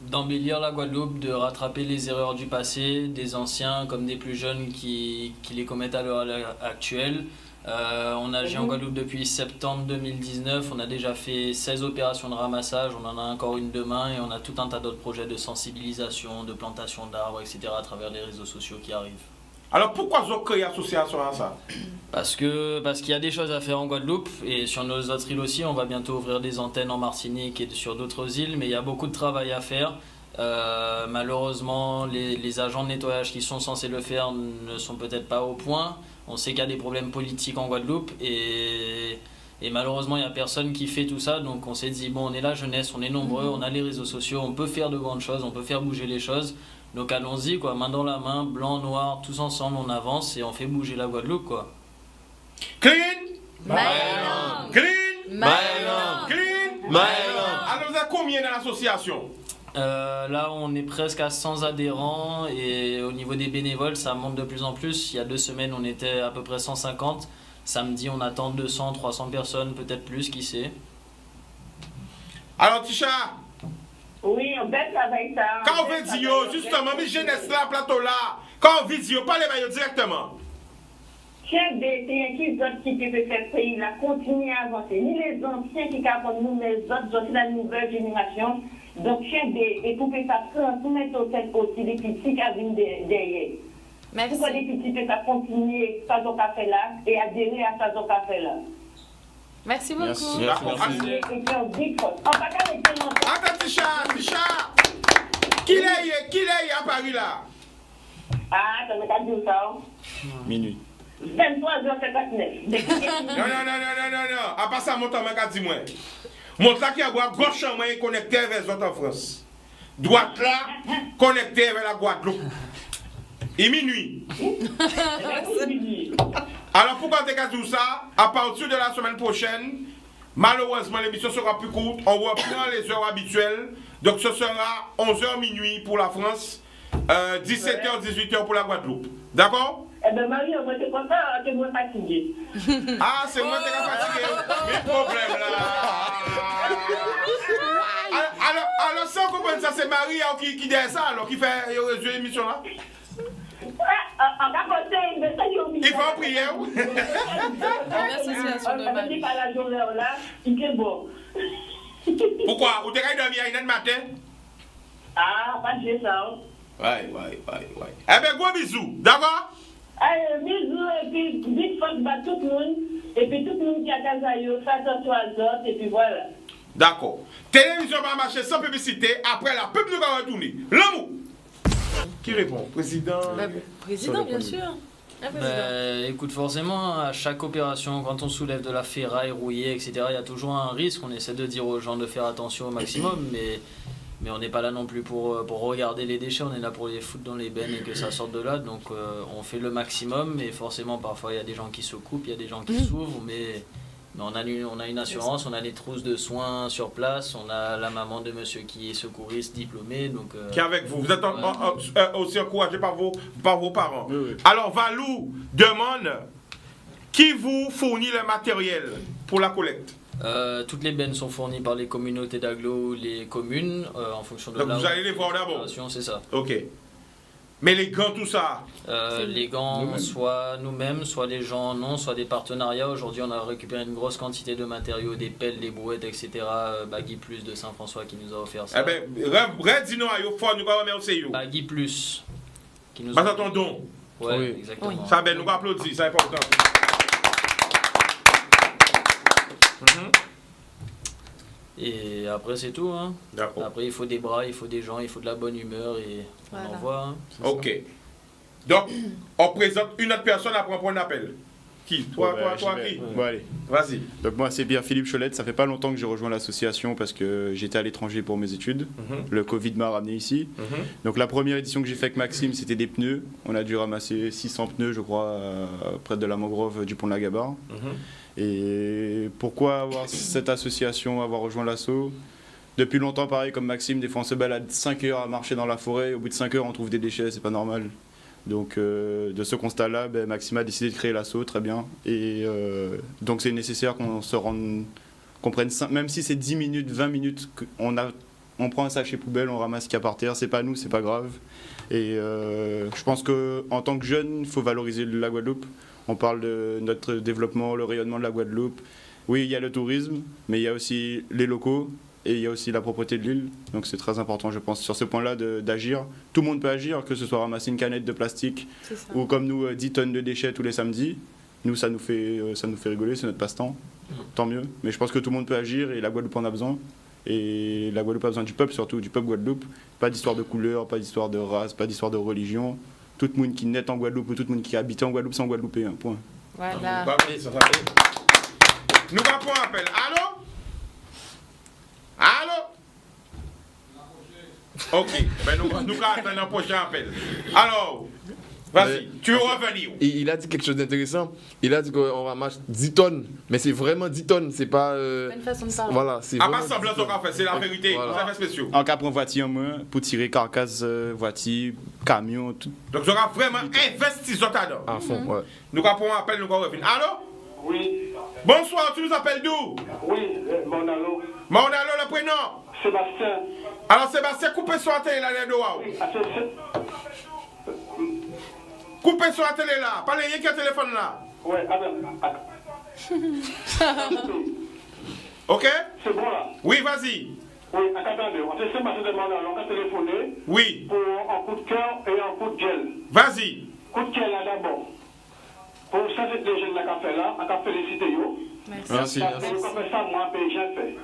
d'embellir la Guadeloupe, de rattraper les erreurs du passé, des anciens comme des plus jeunes qui les commettent à l'heure actuelle. On agit en Guadeloupe depuis septembre 2019, on a déjà fait 16 opérations de ramassage, on en a encore une demain et on a tout un tas d'autres projets de sensibilisation, de plantation d'arbres, etc. à travers les réseaux sociaux qui arrivent. Alors pourquoi vous avez créé l'association à ça? Parce qu'il y a des choses à faire en Guadeloupe et sur nos autres îles aussi. On va bientôt ouvrir des antennes en Martinique et sur d'autres îles, mais il y a beaucoup de travail à faire. Malheureusement, les agents de nettoyage qui sont censés le faire ne sont peut-être pas au point. On sait qu'il y a des problèmes politiques en Guadeloupe et malheureusement il n'y a personne qui fait tout ça. Donc on s'est dit, bon, on est la jeunesse, on est nombreux, on a les réseaux sociaux, on peut faire de grandes choses, on peut faire bouger les choses. Donc allons-y, quoi, main dans la main, blanc, noir, tous ensemble on avance et on fait bouger la Guadeloupe, quoi. Clean My Island. Clean My Island. Clean My Island. Alors vous êtes combien dans l'association? Là, on est presque à 100 adhérents et au niveau des bénévoles, ça monte de plus en plus. Il y a 2 semaines, on était à peu près 150. Samedi, on attend 200, 300 personnes, peut-être plus, qui sait. Alors, Tisha, Oui, on fait travailler ça. quand on veut dire, justement, mais jeunesse là, plateau là, quand on veut dire, parlez-moi directement. Chef des qui autres qui peuvent faire ce pays-là, continuer à avancer. Ni les anciens qui capent nous, les autres, aussi la nouvelle génération. Donc, chef des poupées, ça transmettre aussi les petits qui viennent derrière. Merci. Pourquoi les petits peuvent continuer à faire ce café là et adhérer à ce café là? Merci beaucoup. Et puis on dit qu'on va pas arrêter longtemps. Attends, Tisha, qui est à Paris là? Ah, ça me dit ça. Minuit. 23h59. Non. À part ça, mon temps, je dis moi. Mon temps qui a gauche en main connecté vers les autres en France. Droite là, connecté vers la Guadeloupe. Et minuit. Alors pourquoi tu as tout ça? À partir de la semaine prochaine, malheureusement l'émission sera plus courte. On reprend les heures habituelles. Donc ce sera 11h minuit pour la France, 17h, 18h pour la Guadeloupe. D'accord? Eh bien, Marie, on va te content, tu es moins fatigué. Ah, c'est moi qui suis fatigué. Mais problème là. Alors, sans comprendre ça, c'est Marie qui dit ça, alors qui fait l'émission là? Il faut en prier. L'association de Marie. Pourquoi? Vous avez dormi à 1h du matin? Ah, pas de ça. Ouais. Eh bien, gros bisous, d'accord? Allez, bisous, et puis vite fuck à tout le monde, et puis tout le monde qui a Kazayo, fais attention à d'autres, et puis voilà. D'accord. Télévision va marcher sans publicité, après la pub nous va retourner. L'amour! Qui répond? Président? Président, bien sûr. Écoute, forcément, à chaque opération, quand on soulève de la ferraille rouillée, etc., il y a toujours un risque. On essaie de dire aux gens de faire attention au maximum, mais on n'est pas là non plus pour regarder les déchets, on est là pour les foutre dans les bennes et que ça sorte de là. Donc on fait le maximum, et forcément, parfois, il y a des gens qui se coupent, il y a des gens qui s'ouvrent, mais on a une assurance, on a des trousses de soins sur place, on a la maman de monsieur qui est secouriste diplômé. Donc, qui est avec vous. Vous êtes aussi encouragé par vos parents. Oui. Alors, Valou demande qui vous fournit le matériel pour la collecte? Toutes les bennes sont fournies par les communautés d'agglo, les communes, en fonction de donc vous allez les voir d'abord? C'est ça. Ok. Mais les gants, tout ça? Les gants, soit nous-mêmes, soit les gens non, soit des partenariats. Aujourd'hui, on a récupéré une grosse quantité de matériaux, des pelles, des brouettes, etc. Baggy Plus de Saint-François qui nous a offert ça. Eh bien, dis-nous, il faut nous remercier. Baggy Plus. Qui nous a ton don. Oui, exactement. Oui. Ça, nous applaudissons, c'est important. Et après c'est tout, hein. Après il faut des bras, il faut des gens, il faut de la bonne humeur et on envoie. Hein. Ok. Ça. Donc on présente une autre personne après on prend un appel. Qui? Toi qui? Bon, allez. Vas-y. Donc moi c'est Pierre-Philippe Cholette, ça fait pas longtemps que j'ai rejoint l'association parce que j'étais à l'étranger pour mes études. Le Covid m'a ramené ici. Donc la première édition que j'ai fait avec Maxime, c'était des pneus. On a dû ramasser 600 pneus je crois près de la mangrove du pont de la Gabarre. Et pourquoi avoir cette association, avoir rejoint l'asso? Depuis longtemps, pareil, comme Maxime, des fois on se balade 5 heures à marcher dans la forêt, au bout de 5 heures on trouve des déchets, c'est pas normal. Donc de ce constat-là, Maxime a décidé de créer l'asso, très bien. Et donc c'est nécessaire qu'on se rende, qu'on prenne, même si c'est 10 minutes, 20 minutes, on prend un sachet poubelle, on ramasse ce qu'il y a par terre, c'est pas nous, c'est pas grave. Et je pense qu'en tant que jeune, il faut valoriser la Guadeloupe. On parle de notre développement, le rayonnement de la Guadeloupe. Oui, il y a le tourisme, mais il y a aussi les locaux et il y a aussi la propreté de l'île. Donc c'est très important, je pense, sur ce point-là d'agir. Tout le monde peut agir, que ce soit ramasser une canette de plastique ou comme nous, 10 tonnes de déchets tous les samedis. Nous, ça nous fait rigoler, c'est notre passe-temps. Tant mieux. Mais je pense que tout le monde peut agir et la Guadeloupe en a besoin. Et la Guadeloupe a besoin du peuple, surtout du peuple Guadeloupe. Pas d'histoire de couleur, pas d'histoire de race, pas d'histoire de religion. Tout le monde qui naît en Guadeloupe ou tout le monde qui habite en Guadeloupe sont Guadeloupéens. Point. Voilà. Nous allons un appel. Allô? Ok. Nous allons attendre un prochain appel. Alors, vas-y, tu veux revenir? Il a dit quelque chose d'intéressant. Il a dit qu'on ramasse 10 tonnes. Mais c'est vraiment 10 tonnes. C'est pas. Une façon de parler. Voilà. Pas semblant qu'on a fait, c'est la vérité. Voilà. Vous avez spéciaux. En cas pour voiture en moins, pour tirer carcasse, voiture, camion, tout. Donc, vous avez vraiment investi sur ta dent. À fond, ouais. Nous allons un appel, nous allons revenir. Allô? Oui. Bonsoir, tu nous appelles d'où? Oui, Maudalo. Maudalo, le prénom? Sébastien. Alors, Sébastien, coupez sur la télé là, les doigts. Oui, coupez sur la télé là. Parlez rien qu'un téléphone là. Oui, ok? C'est bon là? Oui, vas-y. Oui, attendez, on s'est Sébastien de Maudalo, on a téléphoné. Oui. Pour un coup de cœur et un coup de gel. Vas-y. Coup de cœur là d'abord. Pour ça, c'est les jeunes qui ont fait là, on a félicité eux. Merci. Parce que quand on fait ça, moi, j'ai fait.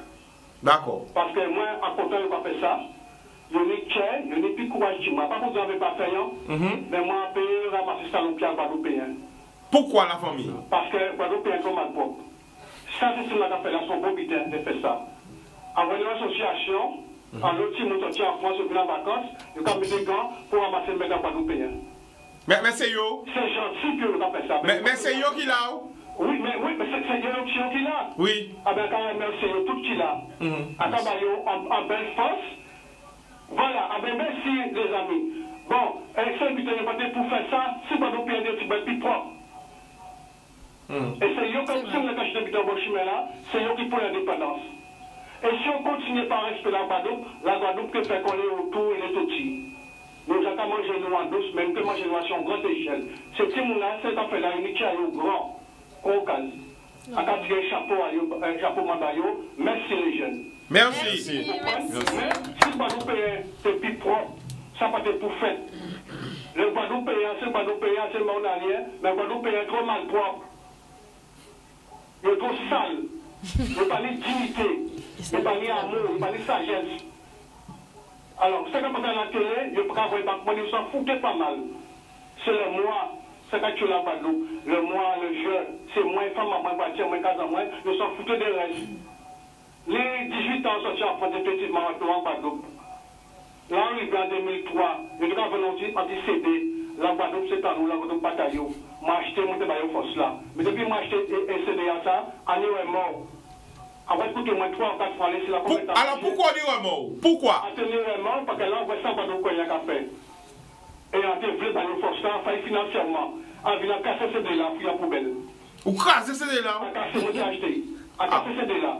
D'accord. Parce que moi, en comptant, je fait ça. Je n'ai qu'un, je n'ai plus courage de moi. Pas que vous n'avez pas fait, mais moi, je peux ramasser ça dans le pied guadeloupéen. Pourquoi la famille? Parce que Guadeloupéen est comme un propre. Ça, c'est ce qu'on a fait là, son beau bitin de faire ça. Envoyer l'association, en l'autre, si nous sommes en France, on est en vacances, nous avons mis des gants pour ramasser le médecin guadeloupéen. Mais c'est yo. C'est gentil que vous fait ça. Mais c'est yo qui l'a. Oui, mais c'est yo qui l'a. Oui. Ah ben quand même, c'est yo tout qui l'a. Attends, bah, yo, en belle force. Voilà, ah ben merci les amis. Bon, c'est but de pour faire ça, c'est pas nous perdre du plus propre. Et c'est yo comme si on a caché de bon chemin là, c'est yo qui pour l'indépendance. Et si on continue par respect la Guadeloupe peut faire qu'on est autour et les tout petits. Nous avons mangé nous en douce, même que manger nous à grande échelle. Ce petit monde-là, c'est en fait la unité à eux grand, caucase. À quand tu as chapeau mandat, merci les jeunes. Merci. Mais si Guadeloupe est plus propre, ça va être pour fait. Le Guadeloupe c'est Guadeloupe c'est mon allié, mais Guadeloupe est trop mal propre. Il est trop sale. Il n'est pas ni dignité, il n'est pas ni amour, il n'est pas ni sagesse. Alors, c'est comme ça à la télé, je peux avoir pas ils s'en foutaient pas mal. C'est le moi, c'est quand tu l'as pas d'eau. Le moi, le je, c'est moins femme, moins voiture, moins cas en moins, ils s'en foutaient des restes. Les 18 ans sortis en France, effectivement, en Guadeloupe. Là, on est en 2003, je dois volontiers anti-CD. La Guadeloupe, c'est à nous, la Guadeloupe, bataillon. Moi, acheté, mon débat, force là. Mais depuis que moi, acheté et CD à ça, on est mort. Après, écoutez-moi, 3 ou 4 fois, laissez la compétence. Alors, pourquoi on est mort? Pourquoi? On est mort parce que là, on voit ça, Guadeloupe, il y a qu'à faire. Et on a voulu dans nos forces là, on failli financièrement. On vient casser ces CD là, puis la poubelle. Ou casser ces CD là? On a cassé, on a acheté. On a cassé ces CD là.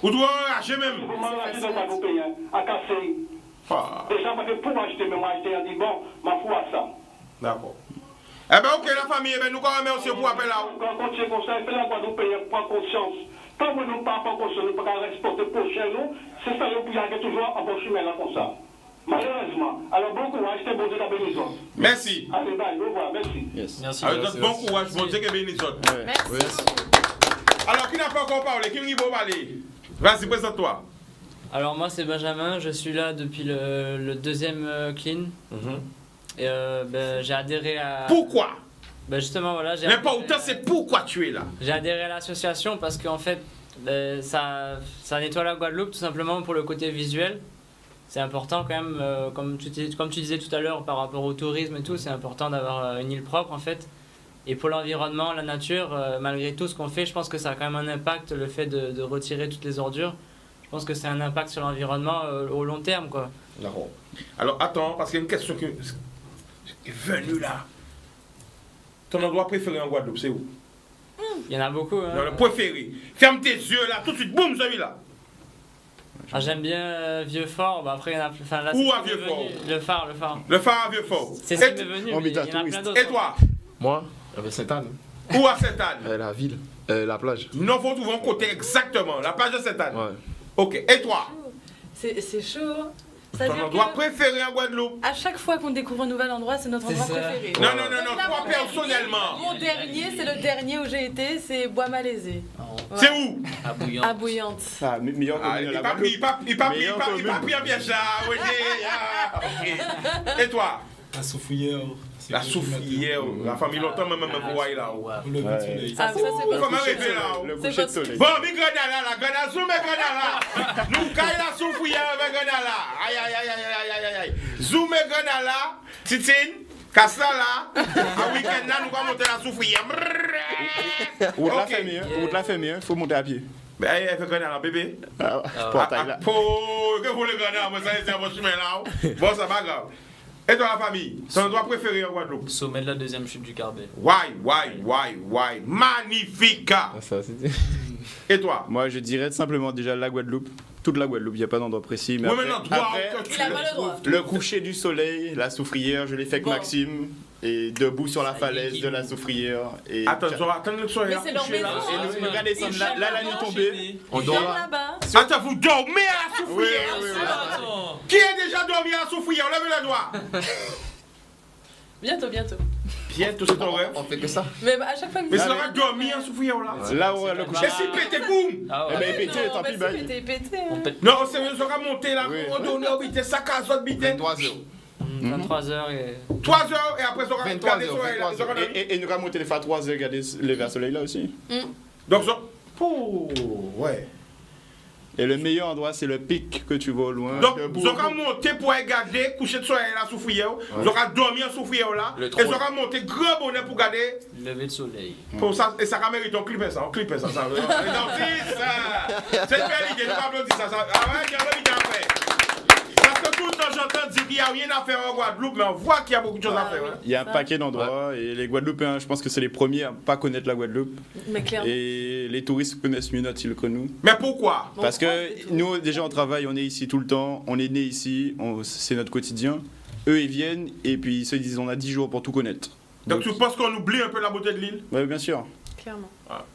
Ou doit acheter même? Vous m'avez acheté dans Guadeloupe, on a cassé. Déjà, parce que pour acheter, mais moi, acheter, on dit bon, ma foi à ça. D'accord. Eh bien, ok, la famille, nous quand même aussi pour appeler là. Quand on tient comme ça, il fait la Guadeloupe, il prend conscience. Tant que nous ne parlons pas conscience, nous ne pouvons pas exporter pour chez nous, c'est ça, nous pouvons toujours en bon chemin là comme ça. Malheureusement. Alors, bon courage, c'était bon Dieu qui bénisse. Merci. Allez, bye, au revoir, merci. Merci. Alors, bon courage, bon Dieu qui bénisse. Merci. Alors, qui n'a pas encore parlé? Qui n'a pas parlé? Vas-y, présente-toi. Alors moi c'est Benjamin, je suis là depuis le deuxième clean. Et j'ai adhéré à... Pourquoi? Justement voilà. Mais pas autant, c'est pourquoi tu es là. J'ai adhéré à l'association parce qu'en fait ça nettoie la Guadeloupe tout simplement pour le côté visuel. C'est important quand même, comme tu disais tout à l'heure par rapport au tourisme et tout, c'est important d'avoir une île propre en fait. Et pour l'environnement, la nature, malgré tout ce qu'on fait, je pense que ça a quand même un impact, le fait de retirer toutes les ordures. Je pense que c'est un impact sur l'environnement au long terme, quoi. D'accord. Alors, attends, parce qu'il y a une question qui est venue là. Ton endroit préféré en Guadeloupe, c'est où? Il y en a beaucoup. Hein. Non, le préféré. Ferme tes yeux là, tout de suite, boum, celui-là. J'aime bien Vieux-Fort, après il y en a plus. Là, où à Vieux-Fort? Le phare. Le phare à Vieux-Fort. C'est ce qui m'est venu, mais il y en a plein d'autres. Et toi? Moi, avec Sainte-Anne. Où à Sainte-Anne? La ville, la plage. Nous vous trouvons côté exactement, la plage de Sainte-Anne. Ouais. Ok, et toi? C'est chaud. Ton endroit préféré en Guadeloupe? À chaque fois qu'on découvre un nouvel endroit, c'est notre endroit préféré. Non, toi personnellement. Mon dernier, c'est le dernier où j'ai été, c'est Bois-Malaisé. Ouais. C'est où? À Bouillante. Ah, meilleur commune de la Guadeloupe. Il pas pris un piège là. Et toi? La Soufrière. La Soufrière, la famille longtemps même voir là. Le coup de soleil. Ah, ça c'est comment arriver là? Le coucher de soleil. Bon, mi grenada là, grenada zoom et grenada là. Nous caille la Soufrière avec grenada là. Aïe. Zoom et grenada là, Titine, Cassa là. Un week-end là, nous allons monter la Soufrière. Route la fait mieux, faut monter à pied. Ben, elle fait grenada bébé. Portail là. Que vous le grenada, moi ça c'est un bon chemin là. Bon, ça va grave. Et dans la famille, ton endroit préféré en Guadeloupe? Sommet de la deuxième chute du Carbet. Why? Magnifique! Ça, c'était... Et toi? Moi, je dirais tout simplement déjà la Guadeloupe. Toute la Guadeloupe, il n'y a pas d'endroit précis. Mais le coucher du soleil, la Soufrière, je l'ai fait avec Maxime. Et debout sur la falaise de la Soufrière. Et attends le soleil. Mais c'est leur maison. Et nous regardez là, la nuit tombée. On dort là-bas. Attends, vous dormez à la Soufrière? Oui. Qui a déjà dormi à la Soufrière? Levez le doigt. Bientôt. Bientôt, c'est ton rêve. On fait que ça. Mais à chaque fois que mais ça va dormir à Soufrière là. Là où le coucher. Et si pété, boum! Eh ben, pété, tant pis, bye. Pété. Non, c'est ça va monter là. On donne au bité, ça casse votre bité. 23h. 23h et... 3h et après ça va regarder le soleil là. Et nous allons monter les fois 3h, regarder le vers soleil là aussi. Donc ça. Ouais. Et le meilleur endroit, c'est le pic que tu vois au loin. Donc, vous allez monter pour regarder, coucher de soleil là sous fouillé, vous allez dormir sous fouillé là, et vous allez monter grand bonnet pour regarder. Lever de soleil. Pour ça, et ça va mériter, on clipper ça. C'est une belle idée, nous applaudissons ça. Ah ouais, il y a une idée après. Parce que tout le temps, j'entends dire qu'il n'y a rien à faire en Guadeloupe, mais on voit qu'il y a beaucoup de choses à faire. Il y a un paquet d'endroits, et les Guadeloupéens, je pense que c'est les premiers à ne pas connaître la Guadeloupe. Mais clairement. Et les touristes connaissent mieux notre île que nous. Mais pourquoi? Parce que nous, déjà, on travaille, on est ici tout le temps, on est né ici, c'est notre quotidien. Eux, ils viennent, et puis ils se disent, on a 10 jours pour tout connaître. Donc tu penses qu'on oublie un peu la beauté de l'île? Oui, bien sûr. Clairement.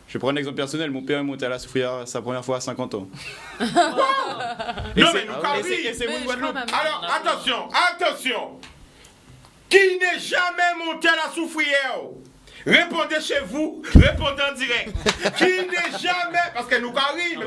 Je vais prendre un exemple personnel. Mon père est monté à la Soufrière sa première fois à 50 ans. Non, mais nous, quand et c'est mon Guadeloupe. Alors, attention. Qui n'est jamais monté à la Soufrière? Répondez chez vous, répondez en direct. Qui n'est jamais, parce que nous arrivons,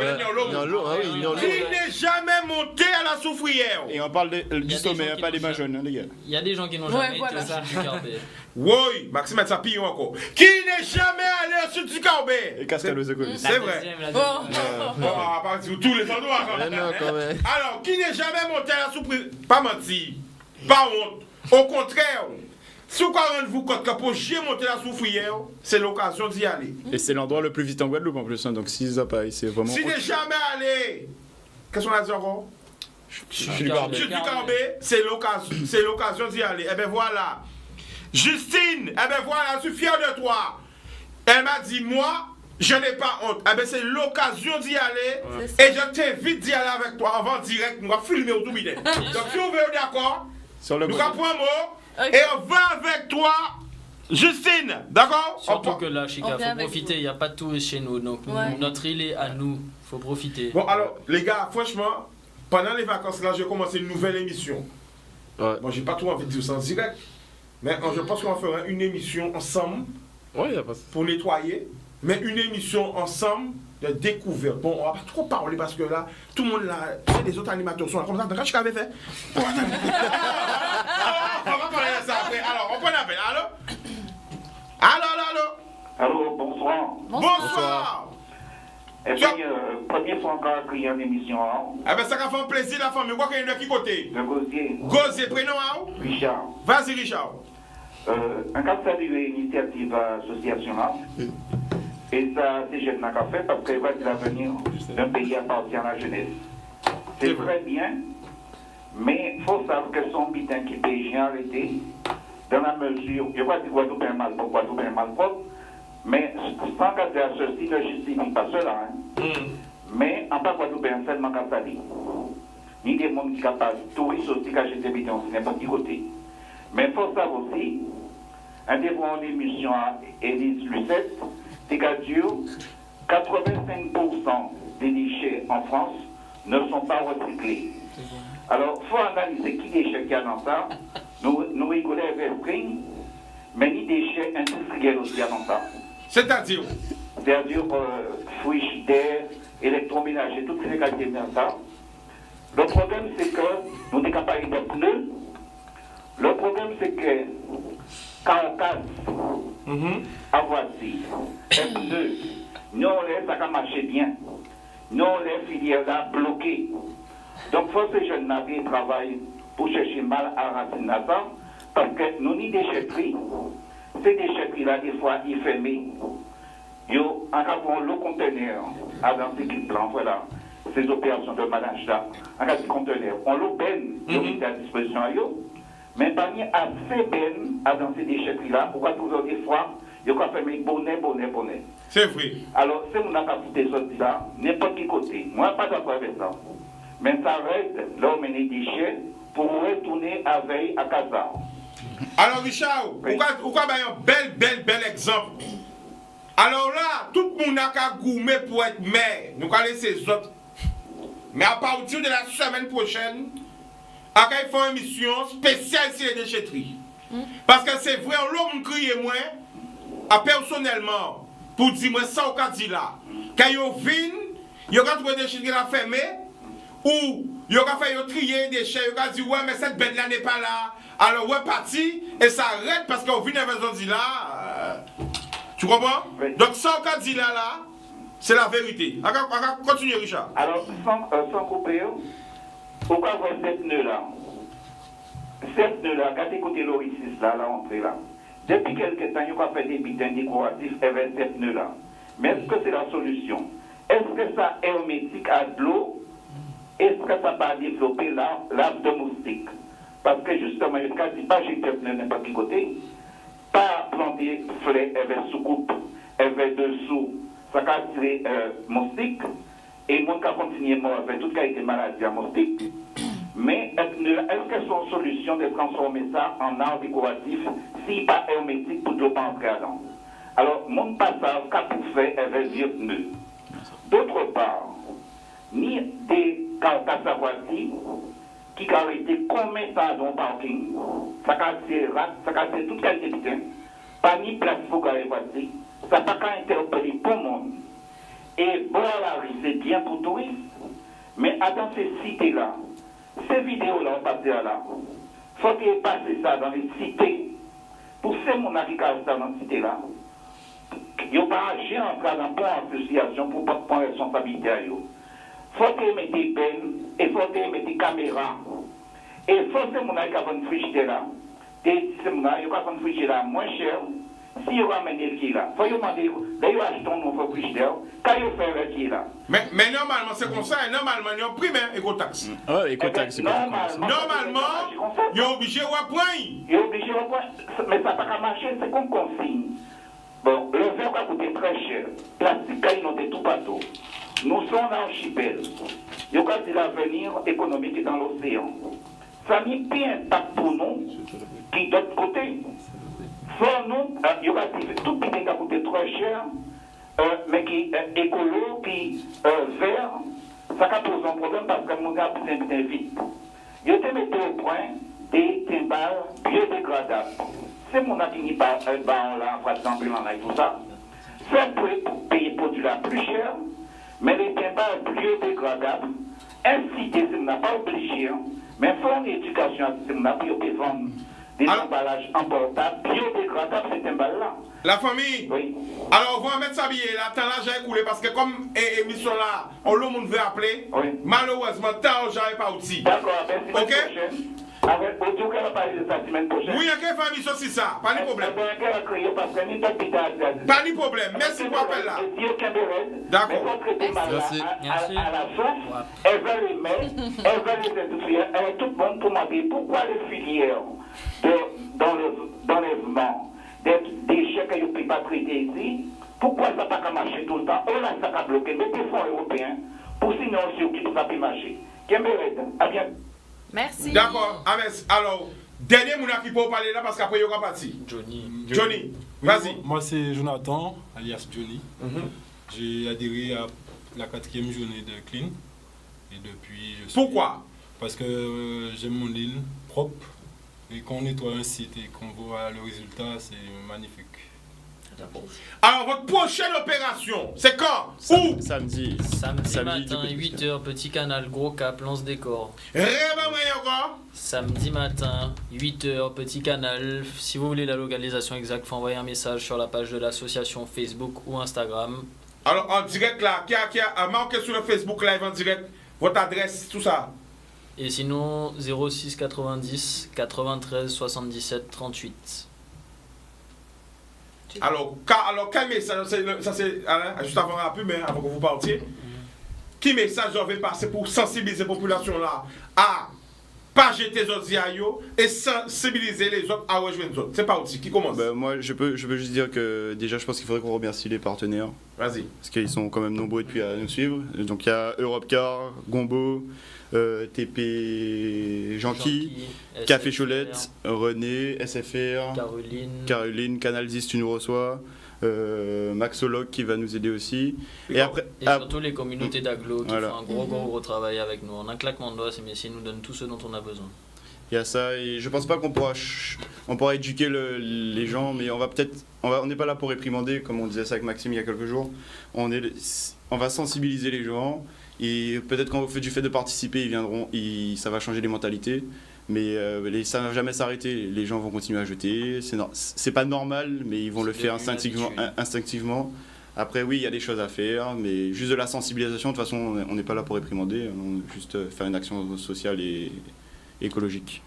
qui n'est jamais monté à la Soufrière? Et on parle du sommet, pas des mains jaunes, les gars. Il y a des gens qui n'ont jamais été au sud du Carbet. Oui, Maxime met sa pille encore. Qui n'est jamais allé au sud du Carbet? Et Cascalo Zecoli. C'est vrai. On va partir tous les endroits. Alors, qui n'est jamais monté à la Soufrière? Pas menti, pas honte. Au contraire. Si vous rendez-vous compte que pour monter la Soufrière, c'est l'occasion d'y aller. Et c'est l'endroit le plus vite en Guadeloupe en plus, hein, donc s'ils n'ont pas, c'est vraiment. Si n'est jamais allé, qu'est-ce qu'on a dit encore? Je suis du Carbet. C'est l'occasion d'y aller. Eh bien voilà. Justine, eh bien voilà, je suis fier de toi. Elle m'a dit, moi, je n'ai pas honte. Eh bien c'est l'occasion d'y aller. Et je t'invite d'y aller avec toi en direct. On va filmer au tout bidé. Donc si vous êtes d'accord, nous apprenons un mot. Et on va avec toi, Justine, d'accord? Surtout que là, Chica, faut profiter, il n'y a pas de touristes chez nous, donc notre île est à nous, faut profiter. Bon alors, les gars, franchement, pendant les vacances là, j'ai commencé une nouvelle émission. Bon, j'ai pas trop envie de dire ça en direct, mais je pense qu'on fera une émission ensemble pour nettoyer, mais une émission ensemble de découverte. Bon, on va pas trop parler parce que là, tout le monde là, les autres animateurs sont là comme ça. Donc, qu'est-ce que avait fait? On va parler de ça après. Alors, on prend l'appel. Allô? Allô, bonsoir. Bonsoir. Et puis, première fois encore à crier en émission. Eh bien, ça va faire plaisir la famille. Quoi qu'il y a de qui côté? De Gosier. Gosier, prénom hein? Richard. Vas-y, Richard. Un cas de saluer l'initiative association là. Et ça, c'est jeune n'a qu'à faire parce que l'avenir d'un pays appartient à la jeunesse. C'est très bien, mais il faut savoir que son bitin qui est arrêté, dans la mesure, je vois que Guadeloupe est mal propre, mais sans qu'à dire ceci ne justifie pas cela. Mais en pas Guadeloupe est seulement qu'à salir. Ni des gens qui sont capables, touristes aussi, qui achètent des bidons, c'est n'importe quel côté. Mais il faut savoir aussi, un des bons émissions à Élise Lucette, c'est qu'à Dieu, 85% des déchets en France ne sont pas recyclés. Alors, il faut analyser qui déchets qu'il y a dans ça. Nous rigolons avec string, mais ni déchets industriels aussi dans ça. C'est-à-dire? C'est-à-dire frigidaire, électroménager, toutes ces qualités dans ça. Le problème, c'est que nous sommes capables de pneus. Le problème, c'est que quand on casse, à voiture, F2, nous on laisse ça marcher bien. Nous on laisse filières là bloquées. Donc, il faut que ces jeunes navires travaillent pour chercher mal à raciner ça, parce que nous ni déchetteries. Ces déchetteries-là, des fois, ils ferment. Yo, en avant le conteneur, dans ce plan, voilà, ces opérations de manage là, en cas de conteneur, on le peine, à disposition à eux. Mais parmi assez peine dans ces déchetteries-là, on va toujours des fois, il faut faire bonnet. C'est vrai. Alors, si on a capté ça, là, n'importe quel côté, moi, pas d'accord avec ça. Mais ça reste là où on met les déchets pour retourner à veille à casa. Alors, Richard, pourquoi un bel exemple? Alors là, tout le monde a qu'à goumer pour être maire. Nous allons laisser les autres. Mais à partir de la semaine prochaine, ils font une émission spéciale sur les déchetteries. Parce que c'est vrai, l'homme crie moi, personnellement, pour dire moi ça au cas là. Quand ils viennent, ils ont trouvé des déchetteries à fermer, ou ils ont fait trier des déchets, ils ont dit ouais, mais cette bête là n'est pas là. Alors, ouais, parti, et ça arrête parce qu'on vient avec ce là. Tu comprends? Oui. Donc, ça au cas là, C'est la vérité. Continue, Richard. Alors, sans couper, pourquoi voir cette nœud-là? Cette nœud-là, quand écoutez l'oricis là, la rentrée là, depuis quelques temps, il a fait des bitins décoratifs avec cette nœud-là. Mais est-ce que c'est la solution? Est-ce que ça est hermétique à de l'eau? Est-ce que ça va développer l'arbre de moustique? Parce que justement, il ne dit pas jeter pneu n'importe quel côté, pas planter fleurs avec sous-coupe, avec dessous, ça va tirer moustique, et le monde va continuer mort avec toute qualité de maladie à moustique. Mais est-ce que c'est une solution de transformer ça en arbre décoratif si pas hermétique pour ne pas entrer dedans? Alors, mon passage, qu'a pour faire avec vieux pneu. D'autre part, ni des carcasses qui ont été combien de temps dans le parking, ça a été toute qualité de temps, pas ni place pour garer voiture, ça n'a pas interpellé pour le monde. Et boire la rue, c'est bien pour les touristes, mais dans ces cités-là, ces vidéos-là, on passe là, il faut qu'ils passent ça dans les cités, pour ces gens qui sont dans les cités-là, ils n'ont pas agi en cas dans une association pour ne pas prendre responsabilité à eux. Il faut qu'ils mettent des peines, et il faut qu'ils mettent des caméras. Et il faut que ces gens qui ont une frigidaire là, ces gens qui ont une frigidaire moins cher, si ils ramènent le qui là, il faut qu'ils demander, d'ailleurs, acheter un nouveau frigidaire, quand ils font le qui là. Mais normalement, c'est comme ça, normalement, il y a un prix, mais écotaxe. Ouais, écotaxe, c'est normalement, il est obligé de prendre. Il est obligé de prendre, mais ça n'a pas marcher, c'est comme consigne. Bon, le verre va coûter très cher. Plastique, il noté tout partout. Nous sommes dans l'archipel. Il y a l'avenir économique dans l'océan. Ça a mis bien impact pour nous, qui d'autre côté. Pour nous, il y a tout petit qui a coûté très cher, mais qui est écolo, qui vert, ça a posé un problème parce que nous avons bien vite. Il y a mis au point des timbales biodégradables. C'est mon avis qui parle là, par exemple, et tout ça. C'est pour payer pour du la plus cher, mais les timbales biodégradables, inciter, c'est n'a pas obligé, mais il faut une éducation à ce n'a pas vendre des emballages emportables biodégradables, ces timbales-là. La famille? Oui. Alors, on va mettre ça bien là, tant là, j'ai écoulé, parce que comme émission là, on le monde veut appeler, malheureusement, tant j'avais pas outil. D'accord, merci. Ok? Avec audio qu'elle va parler de ça la semaine prochaine. Oui, il y a quelle famille c'est ça, pas de problème. Pas de problème, merci pour l'appel là. D'accord. Merci. À la source, elle va les mettre, elle va les industriels, elle est toute bonne pour m'appeler. Pourquoi les filières d'enlèvement des déchets que vous ne pouvez pas traiter ici, pourquoi ça n'a pas marché tout le temps? On a ça bloqué, mettez des fonds européens pour signer un circuit pour ça peut marcher. Kemberette, à bientôt. Merci. D'accord. Alors, dernier mouna qui peut parler là parce qu'après il y aura parti. Johnny, vas-y. Moi c'est Jonathan, alias Johnny. J'ai adhéré à la 4e journée de Clean. Et depuis, Pourquoi? Parce que j'aime mon île propre. Et quand on nettoie un site et qu'on voit le résultat, c'est magnifique. Alors, votre prochaine opération, c'est quand? Où? Samedi matin, 8h, petit canal, gros cap, lance décor. Encore? Samedi matin, 8h, petit canal. Si vous voulez la localisation exacte, il faut envoyer un message sur la page de l'association Facebook ou Instagram. Alors, en direct là, qui a marqué sur le Facebook Live en direct, votre adresse, tout ça? Et sinon, 06 90 93 77 38. Alors, quel message, ça c'est juste avant la pub, mais avant que vous partiez, quel message je vais passer pour sensibiliser la population là à pas jeter les autres à eux et sensibiliser les autres à rejoindre les autres? C'est pas outil, qui commence? Moi, je peux juste dire que déjà, je pense qu'il faudrait qu'on remercie les partenaires. Vas-y. Parce qu'ils sont quand même nombreux depuis à nous suivre. Donc il y a Europcar, Gombo, TP Janky, Café Cholette, René, SFR, Caroline, Canal 10 tu nous reçois, Maxologue qui va nous aider aussi. Et surtout les communautés d'agglo qui font un gros travail avec nous. En un claquement de doigts, ces messieurs nous donnent tout ce dont on a besoin. Il y a ça, et je pense pas qu'on pourra éduquer les gens, mais on n'est pas là pour réprimander, comme on disait ça avec Maxime il y a quelques jours. On va sensibiliser les gens, et peut-être qu'en fait du fait de participer, ils viendront, ça va changer les mentalités, mais ça ne va jamais s'arrêter. Les gens vont continuer à jeter, c'est pas normal, mais ils vont le faire instinctivement. Après, oui, il y a des choses à faire, mais juste de la sensibilisation, de toute façon, on n'est pas là pour réprimander, juste faire une action sociale et écologique.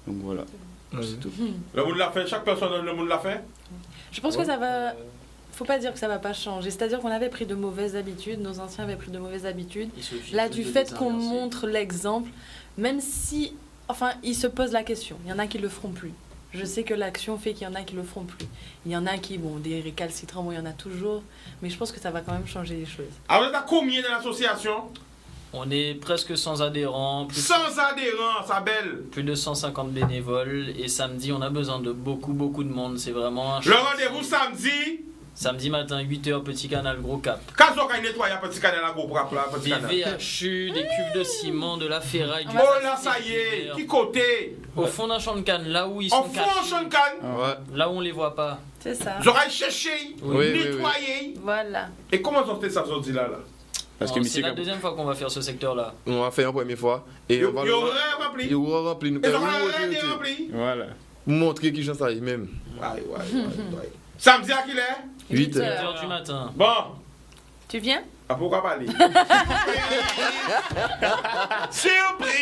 Donc voilà, c'est tout. Le monde l'a fait, chaque personne dans le monde l'a fait. Je pense que ça va... Faut pas dire que ça va pas changer. C'est-à-dire qu'on avait pris de mauvaises habitudes, nos anciens avaient pris de mauvaises habitudes. Là, du fait qu'on montre l'exemple, même si... Enfin, ils se posent la question. Il y en a qui le feront plus. Je sais que l'action fait qu'il y en a qui le feront plus. Il y en a qui, bon, des récalcitrants, bon, il y en a toujours. Mais je pense que ça va quand même changer les choses. Alors, vous êtes à combien dans l'association? On est presque 100 adhérents. Sans adhérents, ça belle. Plus de 150 bénévoles. Et samedi, on a besoin de beaucoup de monde. C'est vraiment un... Le rendez-vous samedi? Samedi matin, 8h, Petit Canal, Gros Cap. Quand on a nettoyé un Petit Canal à Gros Cap, Des VHU, des cuves de ciment, de la ferraille. Oh là, ça y est. Qui côté? Au fond d'un champ de canne, là où ils sont cachés. Au fond d'un champ de canne? Là où on les voit pas. C'est ça. Vous aurez cherché, nettoyé. Voilà. Et comment ça fait ça aujourd'hui là? C'est la deuxième fois qu'on va faire ce secteur-là. On va faire une première fois. Et on va il y aura rempli. Il y aura rempli. Et ça va rempli. Voilà. Montrer qui j'en sais même. Ouais. Samedi à quelle heure? 8h du matin. Bon. Tu viens? Ah, pourquoi pas aller? Surprise!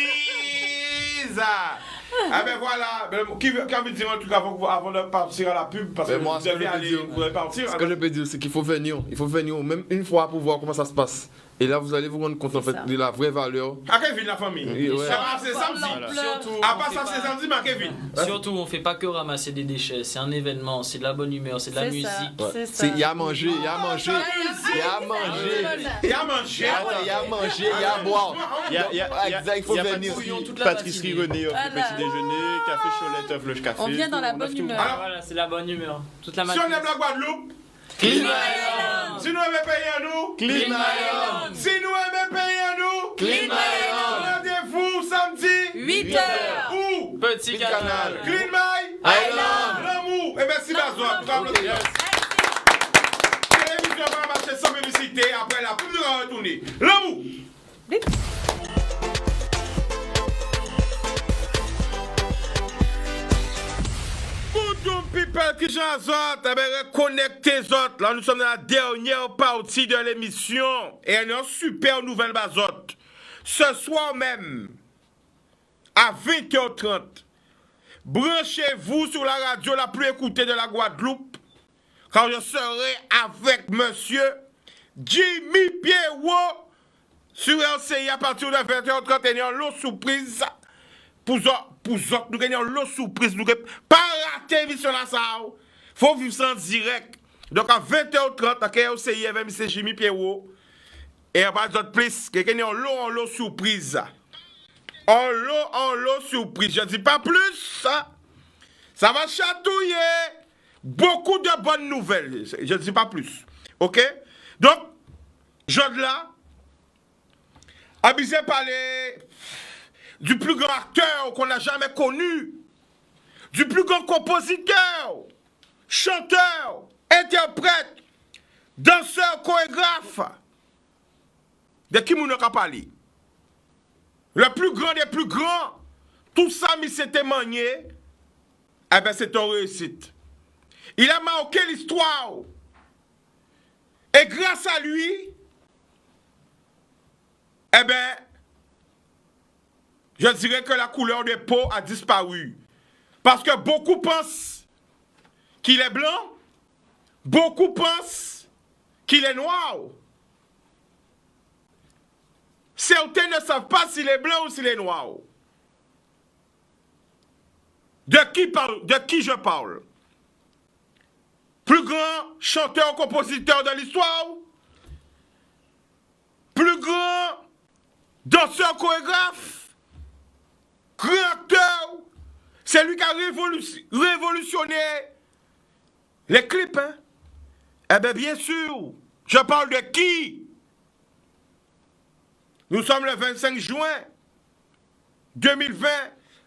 Ah ben voilà, qui veut dire un truc avant de partir à la pub? Parce que moi, vous devez aller, vous devez partir. Ce que je peux dire, c'est qu'il faut venir. Il faut venir même une fois pour voir comment ça se passe. Et là, vous allez vous rendre compte en fait de la vraie valeur. À Kevin, la famille. Ouais. Ça va, c'est samedi. Surtout, à part ça, c'est samedi, mais à Kevin. Surtout, on fait pas que ramasser des déchets. C'est un événement, c'est de la bonne humeur, c'est de la musique. Il y a à manger, il y a à manger. Il y a à manger. Il y a à manger. Il y a à manger, il y a à boire. Il faut venir. Pâtisserie René, petit déjeuner, café Cholet, œuf, le café. On vient dans la bonne humeur. Voilà, c'est la bonne humeur. Toute la Si on aime la Guadeloupe, Clean Island. Si nous aimons payer à nous, Clean Island. Si nous aimons payer à nous, Clean Island. Rendez-vous samedi 8h. Où? Petit Canal. Clean My Island. L'amour. Et merci Bazoa. Télévision va marcher sans publicité. Après la pub, nous allons retourner. L'amour. People qui j'en autres, connectez autres. Là, nous sommes dans la dernière partie de l'émission. Et il y a une super nouvelle bazote. Ce soir même, à 20h30, branchez-vous sur la radio la plus écoutée de la Guadeloupe, quand je serai avec monsieur Jimmy Pierrot sur LCI à partir de 20h30. Et l'eau surprise pour nous gagnons l'eau surprise. Nous pas rater l'émission là ça. Faut vivre ça en direct. Donc à 20h30, à LCI avec monsieur Jimmy Pierrot. Et à partir de plus, nous gagnons l'eau surprise. En l'eau surprise. Je ne dis pas plus. Ça va chatouiller. Beaucoup de bonnes nouvelles. Je ne dis pas plus. Ok? Donc, Jodla, abusé par du plus grand acteur qu'on n'a jamais connu, du plus grand compositeur, chanteur, interprète, danseur, chorégraphe, de qui nous n'a parlé. Le plus grand des plus grands, tout ça, mais c'était manié, eh bien, c'est une réussite. Il a marqué l'histoire. Et grâce à lui, eh bien, je dirais que la couleur de peau a disparu. Parce que beaucoup pensent qu'il est blanc, beaucoup pensent qu'il est noir. Certains ne savent pas s'il est blanc ou s'il est noir. De qui je parle? Plus grand chanteur, compositeur de l'histoire? Plus grand danseur, chorégraphe? Grand acteur? C'est lui qui a révolutionné les clips, hein? Eh bien, bien sûr, je parle de qui? Nous sommes le 25 juin 2020.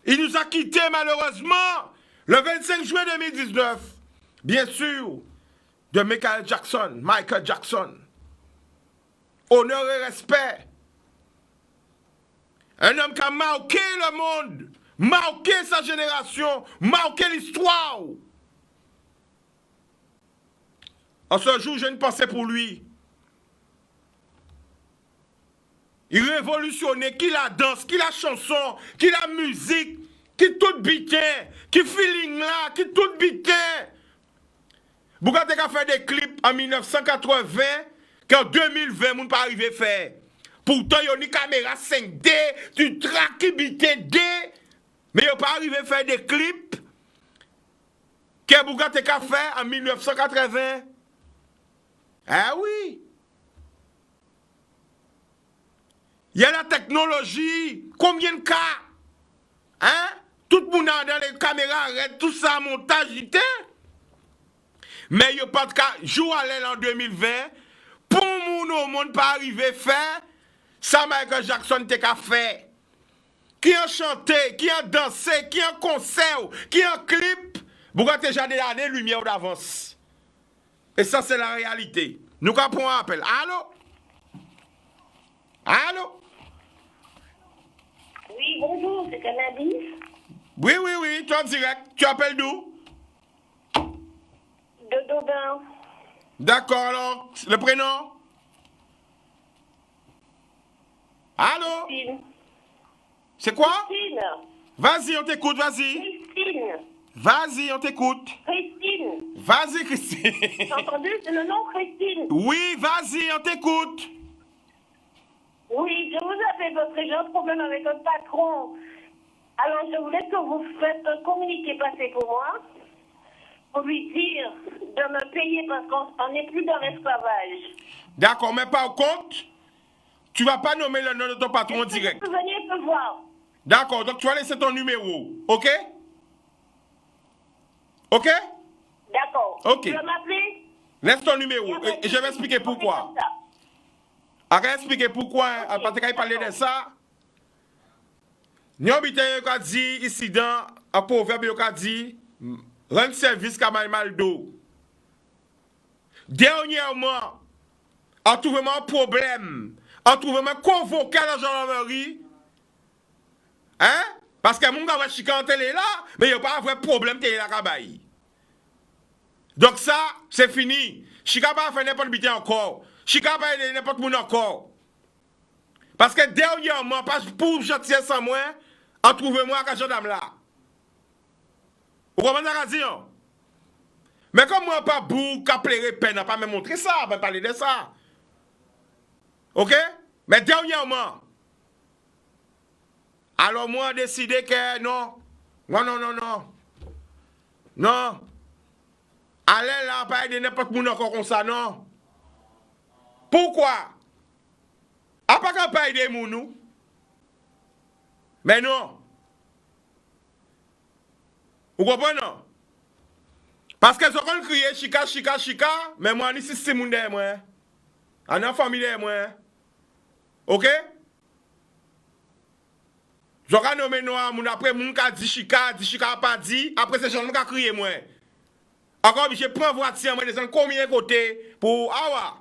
Il nous a quittés malheureusement le 25 juin 2019. Bien sûr, de Michael Jackson. Honneur et respect. Un homme qui a marqué le monde, marqué sa génération, marqué l'histoire. En ce jour, j'ai une pensée pour lui. Il révolutionnait, qui la danse, qui la chanson, qui la musique, qui tout bitin, qui feeling là, qui tout bitin. Bouga te ka fait des clips en 1980 qu'en 2020, moun pas arrivé faire. Pourtant, yon ni caméra 5D, tu traques qui bitin D, mais yon pas arrivé faire des clips que Bouga te ka fait en 1980. Ah oui. Il y a la technologie. Combien de cas? Hein? Tout le monde a dans les caméras, arrête tout ça, montage, mais il n'y a pas de cas. Jour à l'aile en 2020, pour moun au monde pas arriver à faire, ça Michael Jackson te ka fait. Qui a chanté, qui a dansé, qui a concert, qui a clip, vous avez déjà des années lumière d'avance. Et ça, c'est la réalité. Nous avons un appel. Allô? Allô? Oui, bonjour, c'est Cannabis. Oui, tu es en direct. Tu appelles d'où? De Daubin. D'accord, alors. Le prénom? Allô? Christine. C'est quoi? Christine. Vas-y, on t'écoute, vas-y. Christine. Vas-y, on t'écoute. Christine. Vas-y, Christine. T'as entendu? C'est le nom Christine. Oui, vas-y, on t'écoute. Oui, je vous appelle parce que j'ai un problème avec un patron. Alors, je voulais que vous faites un communiqué passé pour moi, pour lui dire de me payer parce qu'on n'est plus dans l'esclavage. D'accord, mais par contre, tu vas pas nommer le nom de ton patron direct. Vous venez me voir. D'accord, donc tu vas laisser ton numéro, ok? Ok? D'accord. Ok. Tu vas m'appeler? Laisse ton numéro et je vais expliquer pourquoi. Arrête expliquer pourquoi, parce qu'il parler de ça. Nous avons dit ici dans un proverbe, il a dit rendre service comme un mal d'eau. Dernièrement, on trouve un problème, on trouve un convoqué à la gendarmerie. Hein? Parce que mon gars va chican télé là, mais il n'y a pas un vrai problème télé là kabaï. Donc ça, c'est fini. Chika pas faire n'importe quoi encore. Chika pas aider n'importe qui encore. Parce que dernièrement, pas pour gentil sans moi, on trouve moi à gendarme là. Vous comprenez la raison? Mais comme moi pas bou, qu'à pleurer peine, pas me montrer ça, pas parler de ça. OK? Mais dernièrement, alors moi décidé que non. Non. Allez là, pas aider n'importe qui encore comme ça, non. Pourquoi? A pas qu'à pas aider nous. Mais non. Vous comprenez? Parce que ce qu'on crie chika, mais moi, ici, c'est mon derrière moi. On a famille derrière moi. OK? Je vais nommer noir, après, mon ka dit chika pas dit, après, c'est gens qui crié moi. Encore, je prends voiture, moi, descends combien de côtés pour Awa.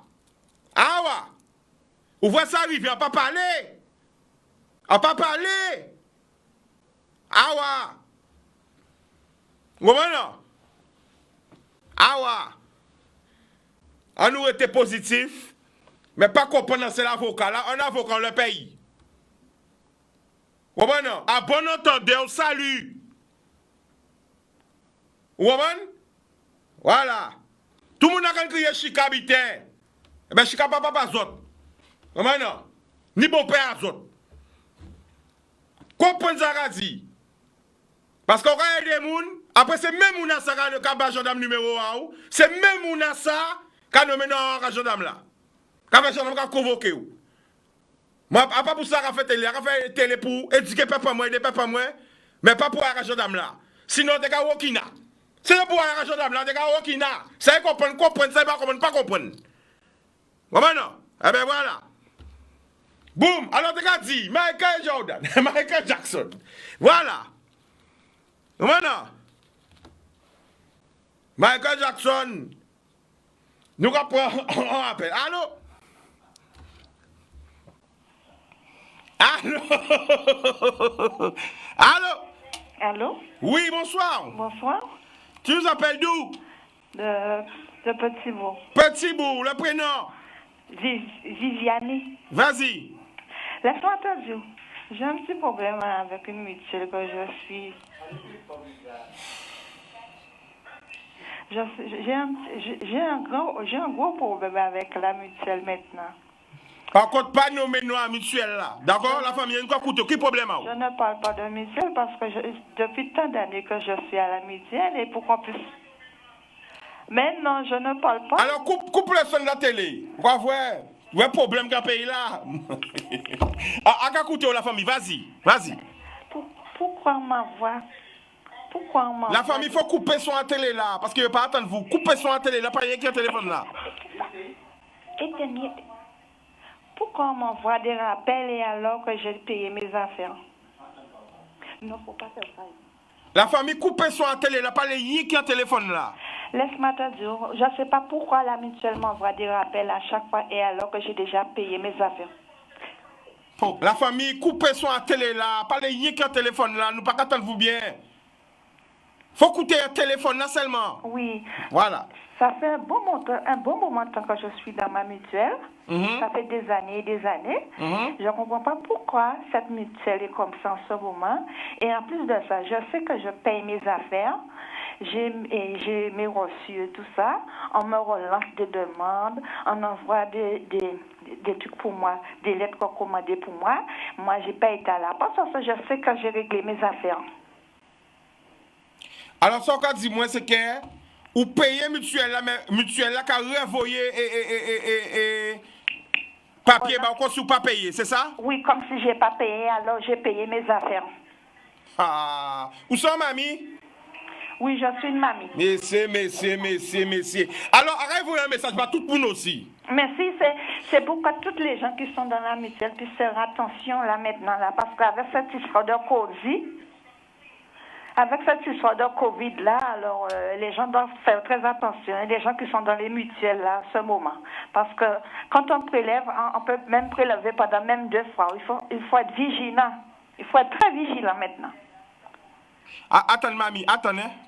Vous voyez ça arriver, on pas parler. Awa. Vous comprenez? Awa. On nous était positif, mais pas comprendre c'est l'avocat là, un avocat dans le pays. Vous comprenez? À bon entendeur, salut. Vous comprenez? Voilà. Tout le monde a crié Chika bitin. Eh bien, Chika papa pas zot. Vous comprenez? Ni bon père à zot. Comprenez ça qu'a dit? Parce qu'on a des gens, après c'est même moun ça qui a un gendarme numéro 1, c'est même moun ça qui a nommé un gendarme là. Qui a un gendarme qui a convoqué. Moi, pas pour ça qu'il a fait télé pour éduquer papa moi, aider papa moi, mais pas pour un gendarme là. Sinon, t'es qu'à Wokina. C'est pour un gendarme là, t'es qu'à Wokina. Ça comprendre, ça pas comprendre. Maintenant, eh bien voilà. Boum, alors t'es qu'à dire, Michael Jordan, Michael Jackson. Voilà. Maintenant, Michael Jackson, nous reprenons, on appelle. Allô? Allô? Oui, bonsoir. Bonsoir. Tu nous appelles d'où? De De Petit Bourg. Petit Bourg, le prénom? Viviane. Vas-y. Laisse-moi te dire. J'ai un petit problème avec une mutuelle que je suis. J'ai un gros problème avec la mutuelle maintenant. Par contre, pas nommer nous à mutuelle là. D'accord? La famille, quoi coûte? Quel problème? Je ne parle pas de mutuelle parce que depuis tant d'années que je suis à la mutuelle et pour qu'on puisse. Maintenant, je ne parle pas. Alors, coupe le son de la télé. On va voir. Il y a un problème dans le pays là. À quoi la famille? Vas-y. Pourquoi m'avoir? La famille, il faut couper son télé là. Parce qu'il ne veut pas attendre vous. Coupez son télé là. Pas rien qui a un téléphone là. Pourquoi on m'envoie des rappels et alors que j'ai payé mes affaires? Non, faut pas faire ça. La famille, coupez son télé là. Pas les rien qui a un téléphone là. Laisse-moi te dire, je ne sais pas pourquoi la mutuelle m'envoie des rappels à chaque fois et alors que j'ai déjà payé mes affaires. Oh, la famille, coupez son télé là. Pas les rien qui a un téléphone là. Nous pas attendre vous bien. Faut coûter un téléphone là seulement. Oui. Voilà. Ça fait un bon moment de temps que je suis dans ma mutuelle. Ça fait des années et des années. Je ne comprends pas pourquoi cette mutuelle est comme ça en ce moment. Et en plus de ça, je sais que je paye mes affaires. J'ai mes reçus et tout ça. On me relance des demandes. On envoie des trucs pour moi, des lettres recommandées pour moi. Moi, je n'ai pas été à la poste parce que je sais que j'ai réglé mes affaires. Alors, ce qu'on dit, moi, c'est que vous payez mutuelle là, qui a renvoyé et papier, bah, encore si vous pas payé, c'est ça? Oui, comme si j'ai pas payé, alors j'ai payé mes affaires. Ah, où sont mamie? Oui, je suis une mamie. Merci. Alors, arrêtez-vous un message pour tout le monde aussi. Merci, c'est pour que toutes les gens qui sont dans la mutuelle puissent faire attention là maintenant, là, parce qu'avec cette histoire de Covid, là, alors les gens doivent faire très attention. Il y a des gens qui sont dans les mutuelles là, en ce moment. Parce que quand on prélève, on peut même prélever pendant même 2 fois. Il faut être vigilant. Il faut être très vigilant maintenant. Attends, mamie,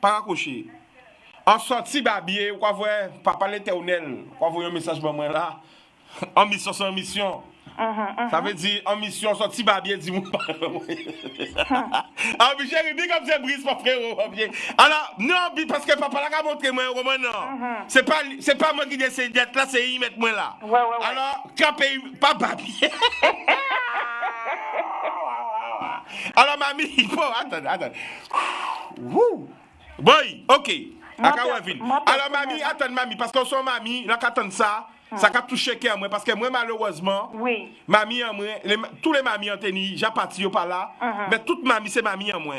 pas raccrocher. En sortie, babier, quoi voir, papa l'éternel, quoi voir un message pour moi là. En mission, c'est en mission. Ça veut dire, en mission, sorti babier, dis-moi pas. Ah, mais j'ai dit comme c'est brise, mon frère. Alors, non, parce que papa l'a montré moi un roman, non. C'est pas moi qui décide d'être là, c'est y mettre moi là. Ouais. Alors, camper, pas babier. Alors, mamie, bon, attends. Boy, ok. Alors, mamie, attends, mamie, parce qu'on sont mamie, là, qu'attend ça. Ça a touché à moi parce que moi malheureusement mamie en moi tous les mamies en tennis j'ai parti pas là mais toute mamie c'est mamie en moi.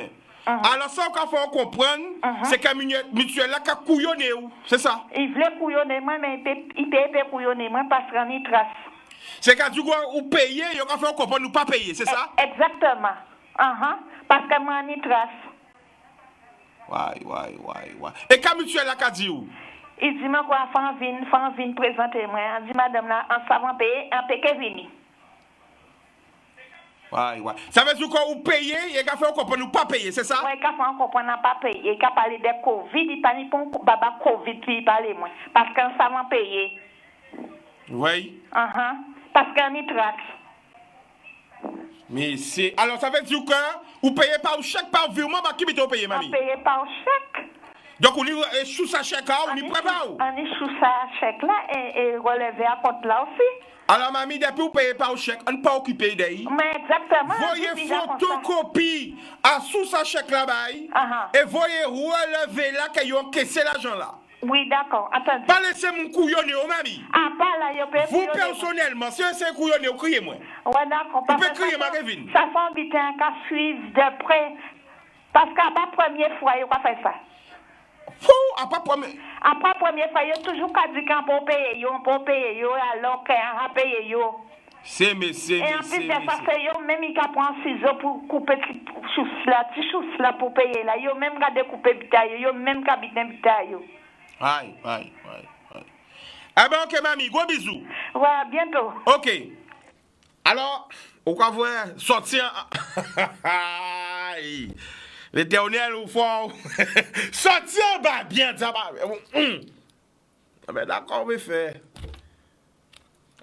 Alors ça qu'on faut comprendre c'est que mutuelle là qu'a couillonné où c'est ça. Il voulait couillonner moi mais il paye couillonner moi parce qu'on y trace. C'est quand du coup ou payer il faut comprendre nous pas payer c'est ça. Exactement. Parce que moi y trace. Ouais. Et quand mutuelle là qu'a dit où? Il dit, moi, quoi, faut venir présenter moi. Il dit, madame, là, en savant payer, en paye venir. Ouais. Ça veut dire qu'on paye et qu'on fait comprendre nous pas payer, c'est ça? Oui, qu'on fait comprendre nous pas payer. Et qu'on parle de Covid, il parle pour baba Covid, puis il parle moi. Parce qu'on savant payer. Oui. Parce qu'on y trace. Mais c'est. Alors, ça veut dire que vous payez par chèque, par virement, par qui vous payez, mamie? On paye par chèque. Donc, on est sous sa chèque là, on y prépare où? On est sous sa chèque là et relevé à compte là aussi. Alors, mamie, depuis vous payez par chèque, on ne pas occupé d'ailleurs. Mais exactement. Voyez photocopie à sous sa chèque là-bas et voyez relever là qu'ils ont encaissé l'argent là. Oui, d'accord. Attendez. Pas laisser mon couillonner, mamie. Pas là, yo peut vous personnellement, si c'est couillonner, vous criez moi. Ouais, d'accord. Vous pouvez crier, ma Kevin. Ça fait habiter un cas suivre de près. Parce qu'à la première fois, il va faire ça. Après première fois, il y a toujours qu'à dire qu'on peut payer, alors qu'on a payé. C'est. Et en plus de ça, c'est eux même qui prend un ciseau pour couper petit chousse là pour payer là. Ils même qui découper bitaille, ils même qui habitent bitaille. Aïe. Eh ben ok mamie, gros bisous. Ouais, bientôt. Ok. Alors, on va voir sortir. L'éternel au fond. Sortir, bah bien, ça va. Ah ben d'accord, mais fait.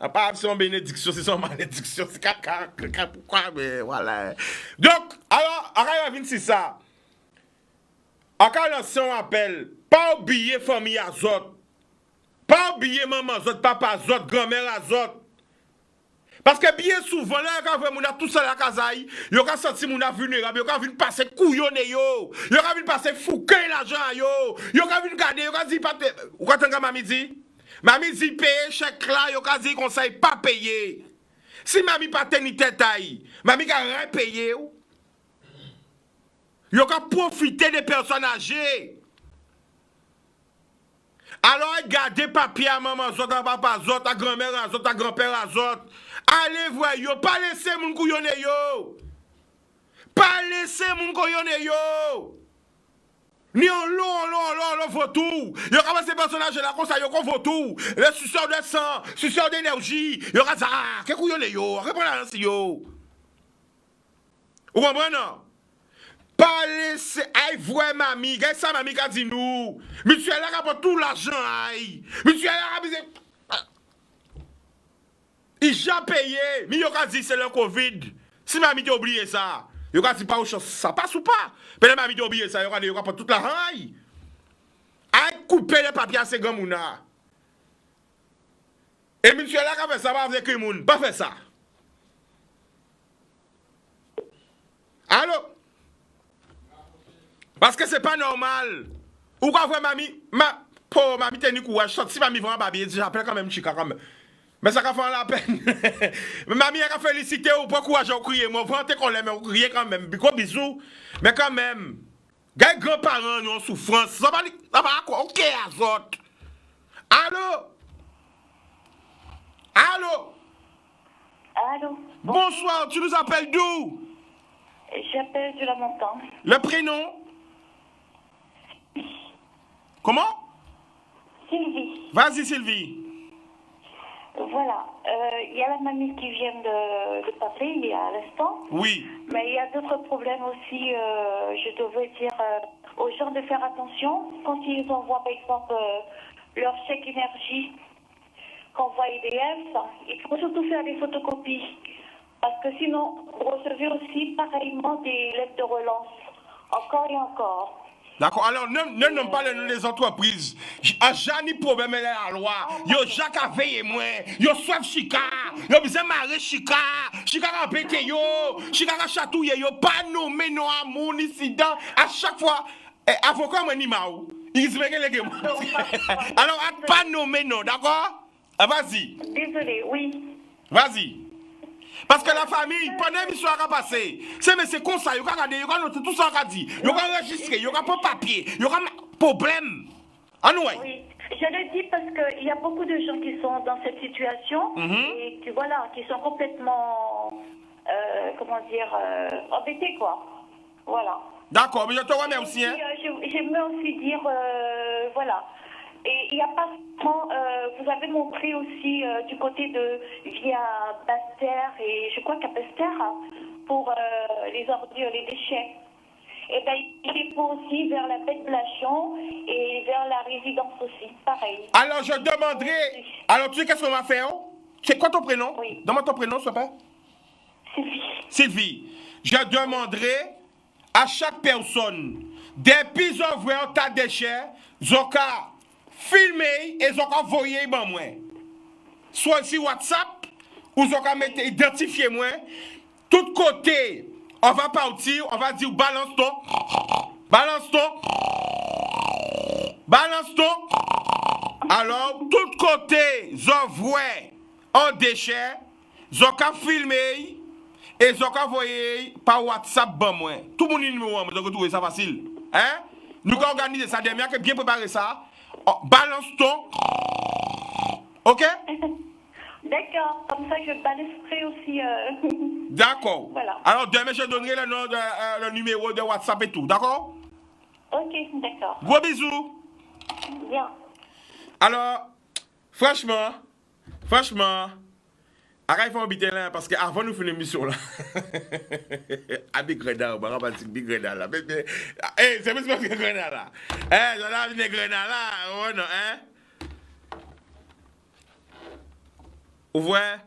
À part si c'est une bénédiction, c'est son malédiction, c'est caca, pourquoi, mais voilà. Donc, alors, arrête, c'est ça. Encore lancer un appel, pas oublier famille Azot, pas oublier maman Azot, papa Azot, grand-mère Azot. Parce que bien souvent, là, quand on a tout ça à la casaille, il y a senti mon vulnérable, il y a vu passer couillonne, il y a vu passer fouquin l'argent, il y a vu garder, il y a dit, ou quand on a mamie dit? Mamie dit payer chèque là, il y a dit qu'on ne pas payer. Si mamie pas tenir tête aïe, mamie a rien payé. Il y a profiter des personnes âgées. Alors, gardez papier à maman Zot, à papa Zot, à grand-mère Zot, à grand-père Zot. Allez voir yo, pas laisser moun kouyone yo. Pas laisser moun kouyone yo. Ni on l'on vote tout. Yo comme ces personnages là comme ça yo qu'on vote tout. Les suceurs de sang, suceurs d'énergie. Yo comme ça, que kouyone yo, répondez à ça yo. Vous comprenez non? Pas laisser aïe voir mamie, gars ça mamie qu'a dit nous. Monsieur là rapporte tout l'argent aïe. Monsieur là rapporte ils ont payé, mais ils ont dit c'est le Covid. Si mamie t'a oublié ça, ils ont dit pas aux choses, ça passe ou pas. Mais mamie t'a oublié ça, ils ont dit toute la raille. Aïe, couper les papiers à ces gars mouna. Et monsieur là, qui fait ça, va avec les moun, pas faire ça. Allô? Parce que c'est pas normal. Ou quand vous mamie, pour mamie tenir courage, si mamie vend un babi, j'appelle quand même chica quand même. Mais ça va faire la peine. Mamie a félicité ou pas courage au crier. Moi, vanté qu'on l'aime au crier quand même. Gros bisous. Mais quand même, les grands-parents ont souffrance. Ça va quoi? Ok, Azot. Allô? Allô? Allô? Bonsoir, tu nous appelles d'où? J'appelle de la montagne. Le prénom? Comment? Sylvie. Vas-y, Sylvie. Voilà, il y a la mamie qui vient de passer il y a l'instant. Oui. Mais il y a d'autres problèmes aussi. Je devais dire aux gens de faire attention quand ils envoient par exemple leur chèque énergie qu'envoie EDF. Il faut surtout faire des photocopies. Parce que sinon, vous recevez aussi pareillement des lettres de relance. Encore et encore. D'accord, alors ne nomme pas les entreprises. A jamais problème avec la loi. Yo Jacques a veillé moi. Yo soif chica. Yo besoin marrer chica. Chica a pété yo. Chica a chatouillé yo. Pas nommé non à mon incident. À chaque fois, avocat moi ni maou. Il se met les gars. Alors pas nommé non, d'accord? Vas-y. Désolé, oui. Vas-y. Parce que la famille, pendant l'émission a passé, c'est comme ça, il y a regardé, il y a noté tout ça, il y a enregistré, il y a pas papier, il y a problème. Oui, je le dis parce qu'il y a beaucoup de gens qui sont dans cette situation et qui, voilà, qui sont complètement, embêtés, quoi. Voilà. D'accord, mais je te remercie. Hein? J'aimerais aussi dire, voilà. Et il n'y a pas seulement, vous avez montré aussi du côté de via Bastère et je crois qu'à Bastère pour les ordures, les déchets. Et bien il faut aussi vers la bête Blachon et vers la résidence aussi, pareil. Alors je demanderai, alors tu sais qu'est-ce qu'on va faire? C'est quoi ton prénom? Oui. Donne-moi ton prénom, s'il te plaît. Sylvie. Sylvie, je demanderai à chaque personne depuis envoyer un tas de déchets, Zoka filmer et ils ont envoyé moi. Soit sur WhatsApp ou ils ont identifié moi. Tout côté, on va partir, on va dire balance ton. Alors, tout côté, ils envoient un déchet, ils ont filmé et ils ont envoyé par WhatsApp moi. Tout le monde est numéro 1, vous trouvez ça facile. Hein? Nous allons organiser ça demain, bien préparer ça. Oh, balance ton. Ok? D'accord, comme ça je balancerai aussi. D'accord. Voilà. Alors demain je donnerai le numéro de WhatsApp et tout, d'accord? Ok, d'accord. Gros bisous. Bien. Alors, franchement, arrête de habiter là parce qu'avant nous faire l'émission là, à Big Reda, on va pas dire Big Reda là. C'est pas Big Reda là. J'en ai Big Reda là, oh non, hein? Ou vrai?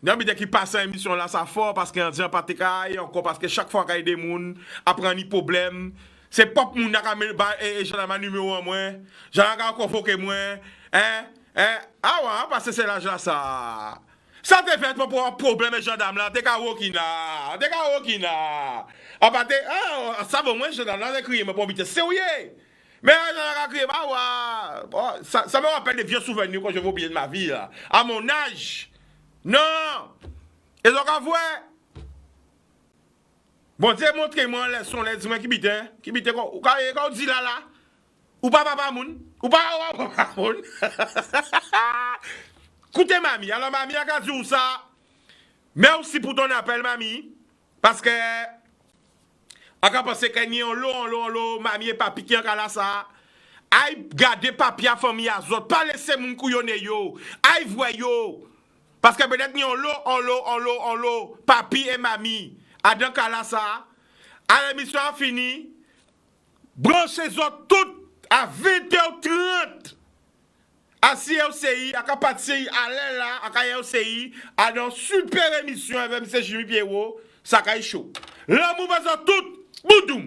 Dès qui passe à l'émission là, ça fort parce qu'il y a un diable pas te encore parce que chaque fois qu'il y a des gens, apprend des problèmes. C'est pas moun qui a mis le numéro en moi. J'en ai convoqué moi. Ah ouais, parce que c'est l'argent ça. Ça te fait pas pour un problème de gendarme là. T'es qu'à Wokina. Ah bah ça va moins gendarme là, crier mais pas vite sérieux. Mais j'en ai crié bah ouais. Ça me rappelle des vieux souvenirs quand je vais oublier de ma vie là. À mon âge. Non! Et donc, à voir. Bon, Dieu, montrez-moi les sons, les humains qui bitent. Qui bitent, quand on dit là. Ou pas papa moun. Ou pas papa moun. Écoutez, mamie. Alors, mamie, a qu'à dire ça. Merci pour ton appel, mamie. Parce que. A qu'à penser qu'il y a un lot, mamie et papi qui en là ça. Aïe, garder papi à famille à zot. Pas laisser moun couillonner yo. Aïe, voyez. Parce que peut-être nous en l'eau, papi et mamie. À donc à ça, à l'émission finie, branchez-vous toutes à 20h30. À CLCI, à Kapati, à l'ELA, à KLCI, à une super émission avec M. Jimmy Pierrot, ça caille chaud. Là, nous faisons tout, boudoum.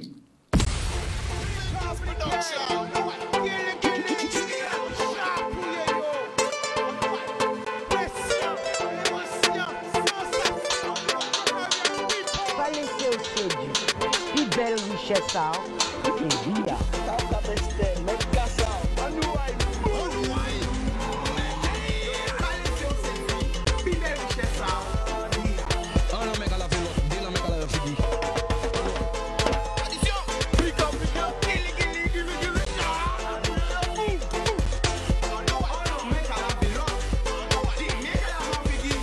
Belle richesse, ça, et bien.